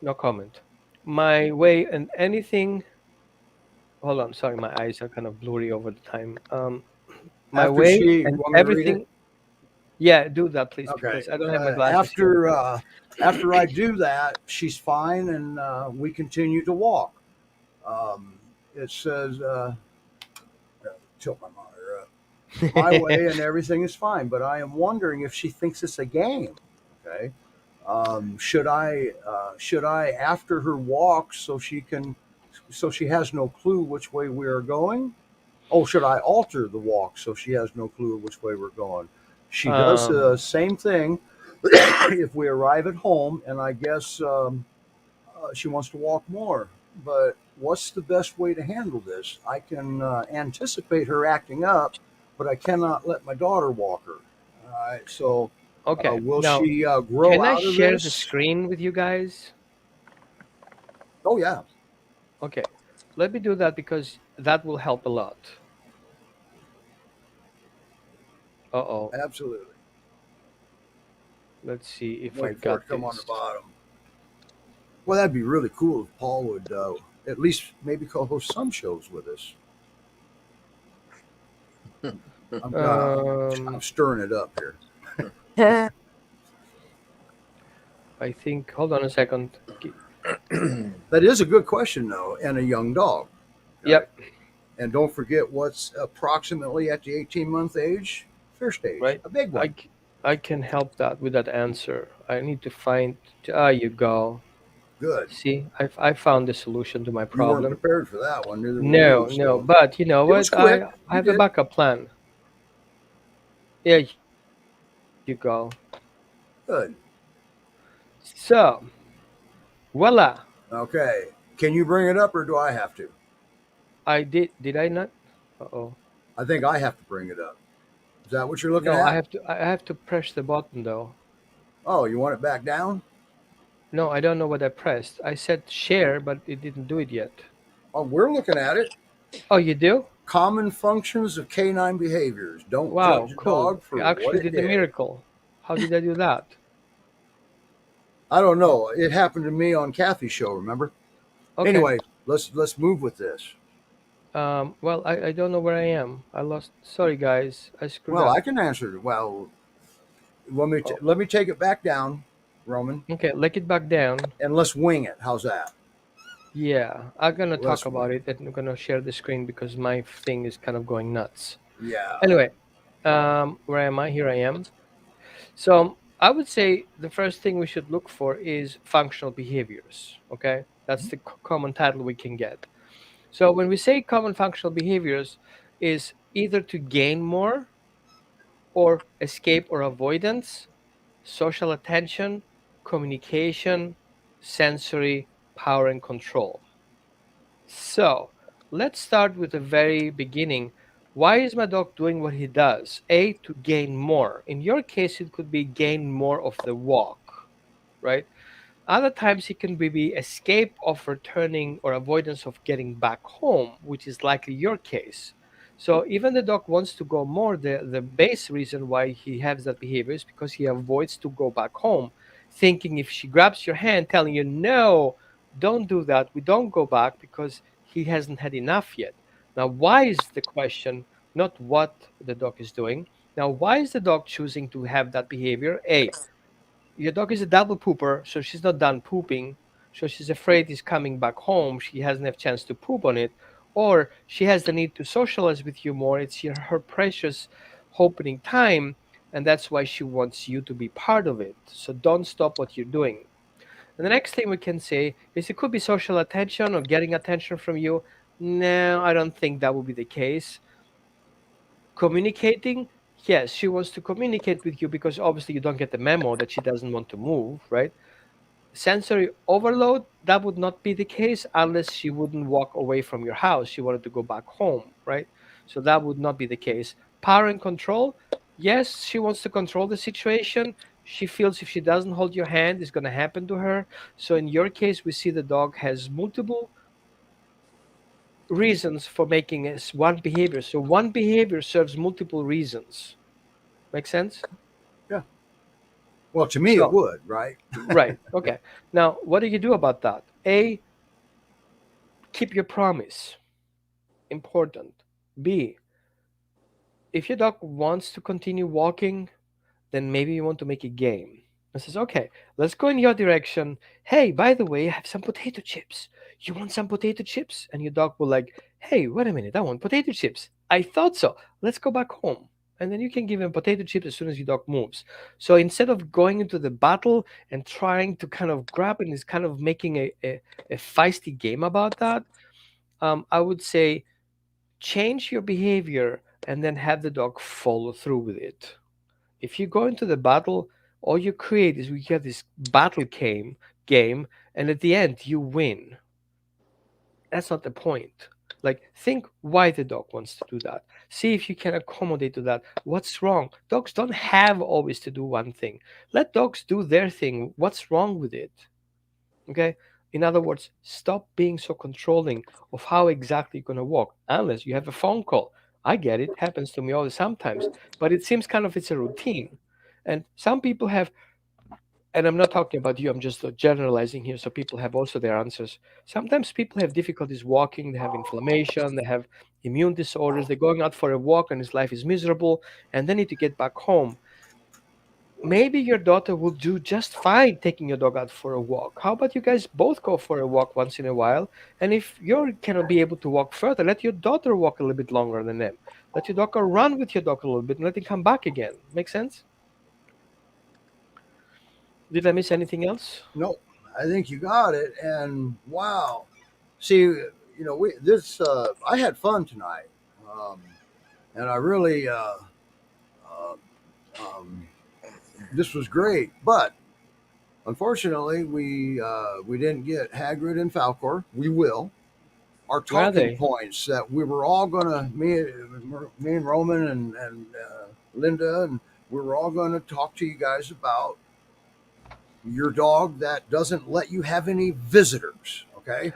No comment. My way and anything. Hold on, sorry, my eyes are kind of blurry over the time. My After way she, and want me to read it? everything. Yeah, do that, please, Okay. because I don't have my glasses here. After I do that, she's fine, and we continue to walk. It says, tilt my monitor up. My way and everything is fine, but I am wondering if she thinks it's a game. Okay. Should I after her walk so she has no clue which way we are going? Oh, should I alter the walk so she has no clue which way we're going? She does the same thing if we arrive at home, and I guess she wants to walk more. But what's the best way to handle this? I can anticipate her acting up, but I cannot let my daughter walk her. All right, so Okay. will Now, she grow can I out of share the this? screen with you guys? Oh yeah, Okay. Let me do that because that will help a lot. Uh-oh. absolutely. Let's see if I Waiting for it got to come on the this. bottom. Well, that'd be really cool if Paul would at least maybe co-host some shows with us. I'm stirring it up here. I think, hold on a second. That is a good question, though, and a young dog. Right? Yep. And don't forget what's approximately at the 18-month age? First age. Right. A big one. I can help that with that answer. I need to find. You go. Good. See, I found the solution to my You weren't problem. prepared for that one. Neither were No, we, no. so. But you know It was what? quick. I have a backup plan. Yeah, you go. Good. So, voila. Okay. Can you bring it up, or do I have to? I did. Did I not? Uh-oh. I think I have to bring it up. Is that what you're looking No, at? I have to press the button though. Oh, you want it back down? No, I don't know what I pressed. I said share, but it didn't do it yet. Oh, we're looking at it. Oh, you do? Common functions of canine behaviors. Don't Wow, judge a cool. dog for You what actually it did did. the miracle. How did I do that? I don't know. It happened to me on Kathy's show, remember? Okay. Anyway, let's move with this. Well, I don't know where I am. I lost. Sorry, guys. I screwed Well, up. I can answer it. Well, let me take it back down, Roman, Okay, let it back down. and let's wing it. How's that? Yeah, I'm gonna Let's talk about it, and I'm gonna share the screen because my thing is kind of going nuts. Yeah. Anyway, where am I? Here I am. So I would say the first thing we should look for is functional behaviors. Okay, that's the common title we can get. So when we say common functional behaviors, is either to gain more, or escape or avoidance, social attention, communication, sensory, power and control. So let's start with the very beginning. Why is my dog doing what he does? A, to gain more. In your case, it could be gain more of the walk, right? Other times it can be escape of returning or avoidance of getting back home, which is likely your case. So even the dog wants to go more, the base reason why he has that behavior is because he avoids to go back home, thinking if she grabs your hand, telling you, no, don't do that, we don't go back, because he hasn't had enough yet. Now, why is the question, not what the dog is doing. Now, why is the dog choosing to have that behavior? A, your dog is a double pooper, so she's not done pooping. So she's afraid he's coming back home. She hasn't have chance to poop on it. or she has the need to socialize with you more. It's her precious opening time, and that's why she wants you to be part of it. So don't stop what you're doing. And the next thing we can say is it could be social attention or getting attention from you. No, I don't think that would be the case. Communicating, yes, she wants to communicate with you because obviously you don't get the memo that she doesn't want to move, right? Sensory overload, that would not be the case unless she wouldn't walk away from your house. She wanted to go back home, right? So that would not be the case. Power and control, yes, she wants to control the situation. She feels if she doesn't hold your hand, it's going to happen to her. So in your case, we see the dog has multiple reasons for making one behavior. So one behavior serves multiple reasons. Make sense? Yeah. Well, to me, it So, would, right? right. Okay. Now, what do you do about that? A, keep your promise. Important. B, if your dog wants to continue walking, then maybe you want to make a game. It says, okay, let's go in your direction. Hey, by the way, I have some potato chips. You want some potato chips? And your dog will like, hey, wait a minute, I want potato chips. I thought so. Let's go back home. And then you can give him potato chips as soon as your dog moves. So instead of going into the battle and trying to kind of grab and is kind of making a feisty game about that, I would say change your behavior and then have the dog follow through with it. If you go into the battle, all you create is we have this battle game, and at the end you win. That's not the point. Like, think why the dog wants to do that. See if you can accommodate to that. What's wrong? Dogs don't have always to do one thing. Let dogs do their thing. What's wrong with it? Okay? In other words, stop being so controlling of how exactly you're going to walk, unless you have a phone call. I get it, happens to me all the sometimes, but it seems kind of it's a routine. And some people have, and I'm not talking about you, I'm just generalizing here, so people have also their answers. Sometimes people have difficulties walking, they have inflammation, they have immune disorders, they're going out for a walk and his life is miserable, and they need to get back home. Maybe your daughter will do just fine taking your dog out for a walk. How about you guys both go for a walk once in a while? And if you cannot be able to walk further, let your daughter walk a little bit longer than them. Let your daughter run with your dog a little bit and let him come back again. Make sense? Did I miss anything else? No, I think you got it. And wow, see, I had fun tonight, and I really uh, um, this was great. But unfortunately, we didn't get Hagrid and Falcor. We will. Our Where are talking they? points that we were all gonna me and Roman and Linda, and we were all gonna talk to you guys about your dog that doesn't let you have any visitors. Okay, we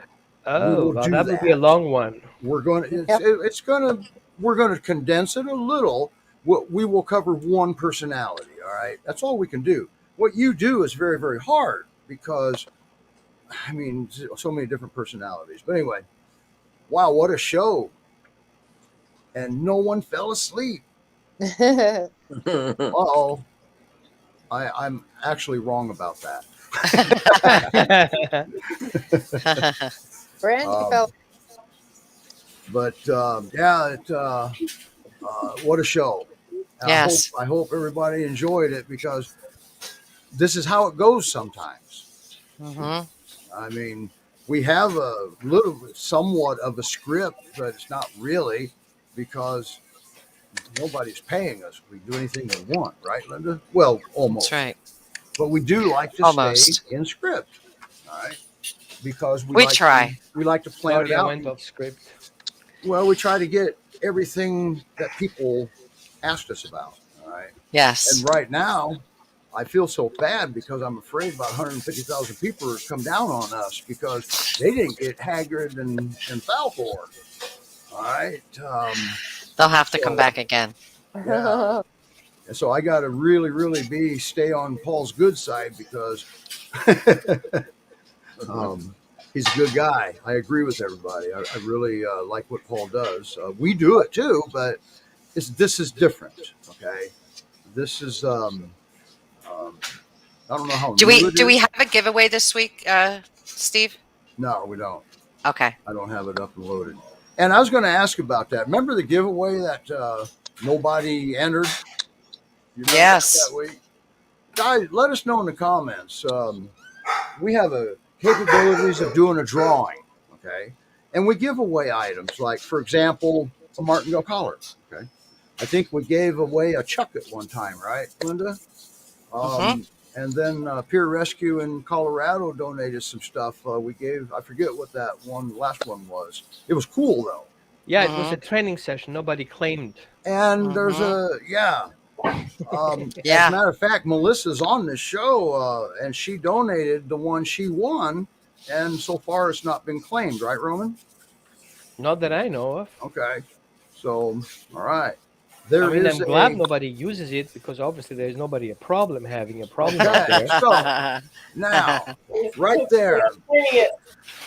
Oh, will well, do that would be a that. long one. We're going to Yep. it's going to we're going to condense it a little. We will cover one personality. All right, that's all we can do. What you do is very, very hard because I mean so many different personalities. But anyway, wow, what a show! And no one fell asleep. Oh, I'm actually wrong about that. Brandy Um, fell. but yeah, what a show! Yes. I hope everybody enjoyed it because this is how it goes sometimes. Hmm. I mean, we have a little, somewhat of a script, but it's not really because nobody's paying us. We do anything we want, right, Linda? Well, That's almost. right. But we do like to stay Almost. in script, all right? Because We try. we like to plan it Sorry, I out. went off script. Well, we try to get everything that people asked us about, all right? Yes. And right now, I feel so bad because I'm afraid about 150,000 people have come down on us because they didn't get Hagrid and Falcor. All right. They'll have to come So, back again. yeah. And so I got to really, really stay on Paul's good side because he's a good guy. I agree with everybody. I really like what Paul does. We do it too, but this is different. Okay. This is, I don't know how Do new we it do we is. have a giveaway this week, Steve? No, we don't. Okay. I don't have it up and loaded. And I was going to ask about that. Remember the giveaway that nobody entered? You remember Yes. that week? Guys, let us know in the comments. We have capabilities of doing a drawing, okay? And we give away items like, for example, a martingale collar, okay? I think we gave away a chuck at one time, right, Linda? And then Peer Rescue in Colorado donated some stuff. We gave, I forget what that last one was. It was cool, though. Yeah, it was a training session. Nobody claimed. And there's as a matter of fact, Melissa's on this show, and she donated the one she won, and so far it's not been claimed, right, Roman? Not that I know of. Okay, so all right. I'm glad nobody uses it because obviously there's nobody a problem having a problem out there. So now, right there,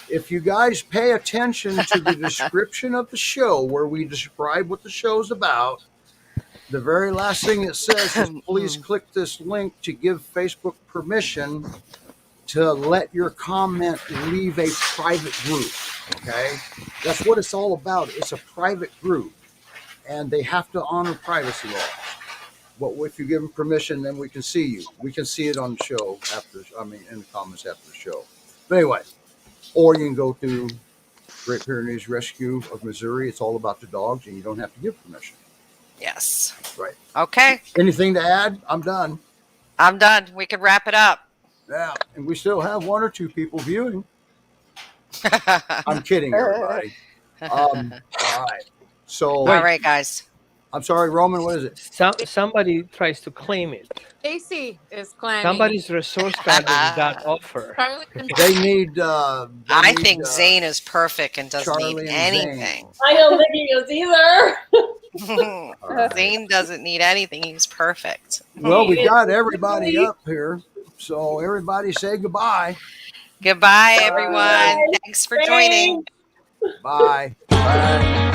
if you guys pay attention to the description of the show where we describe what the show's about, the very last thing it says is please click this link to give Facebook permission to let your comment leave a private group. Okay? That's what it's all about. It's a private group, and they have to honor privacy laws. But if you give them permission, then we can see you. We can see it on the show in the comments after the show. But anyway, or you can go to Great Pyrenees Rescue of Missouri. It's all about the dogs, and you don't have to give permission. Yes. Right. Okay. Anything to add? I'm done. I'm done. We could wrap it up. Yeah, and we still have 1 or 2 people viewing. I'm kidding, everybody. All right. So, all right, guys. I'm sorry, Roman. What is it? Somebody tries to claim it. Casey is claiming. Somebody's resource card does not offer. They need. I think Zane is perfect and doesn't Charlie need and anything. I don't think he is either. Right. Zane doesn't need anything. He's perfect. Well, we got everybody up here, so everybody say goodbye. Goodbye, everyone. Thanks for joining. Bye. Bye.